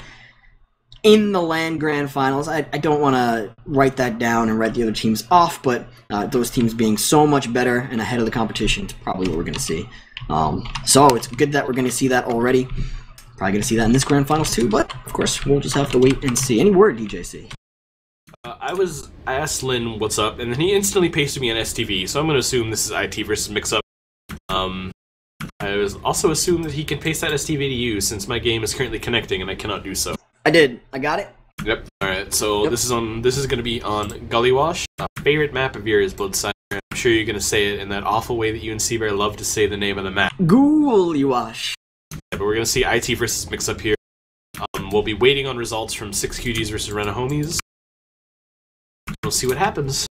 in the LAN Grand Finals. I don't want to write that down and write the other teams off, but those teams being so much better and ahead of the competition is probably what we're going to see. So it's good that we're going to see that already. Probably going to see that in this Grand Finals too, but of course we'll just have to wait and see. Any word, DJC? I asked Lynn what's up, and then he instantly pasted me on STV, so I'm going to assume this is IT versus Mixup. I was also assume that he can paste that STV to you, since my game is currently connecting and I cannot do so. I did. I got it. Yep. Alright, so this is gonna be on Gully Wash. Favorite map of yours, Bloodsire. I'm sure you're gonna say it in that awful way that you and Seabear love to say the name of the map. Gully Wash. Yeah, but we're gonna see IT versus Mixup here. We'll be waiting on results from 6cuties versus Rena Homies. We'll see what happens.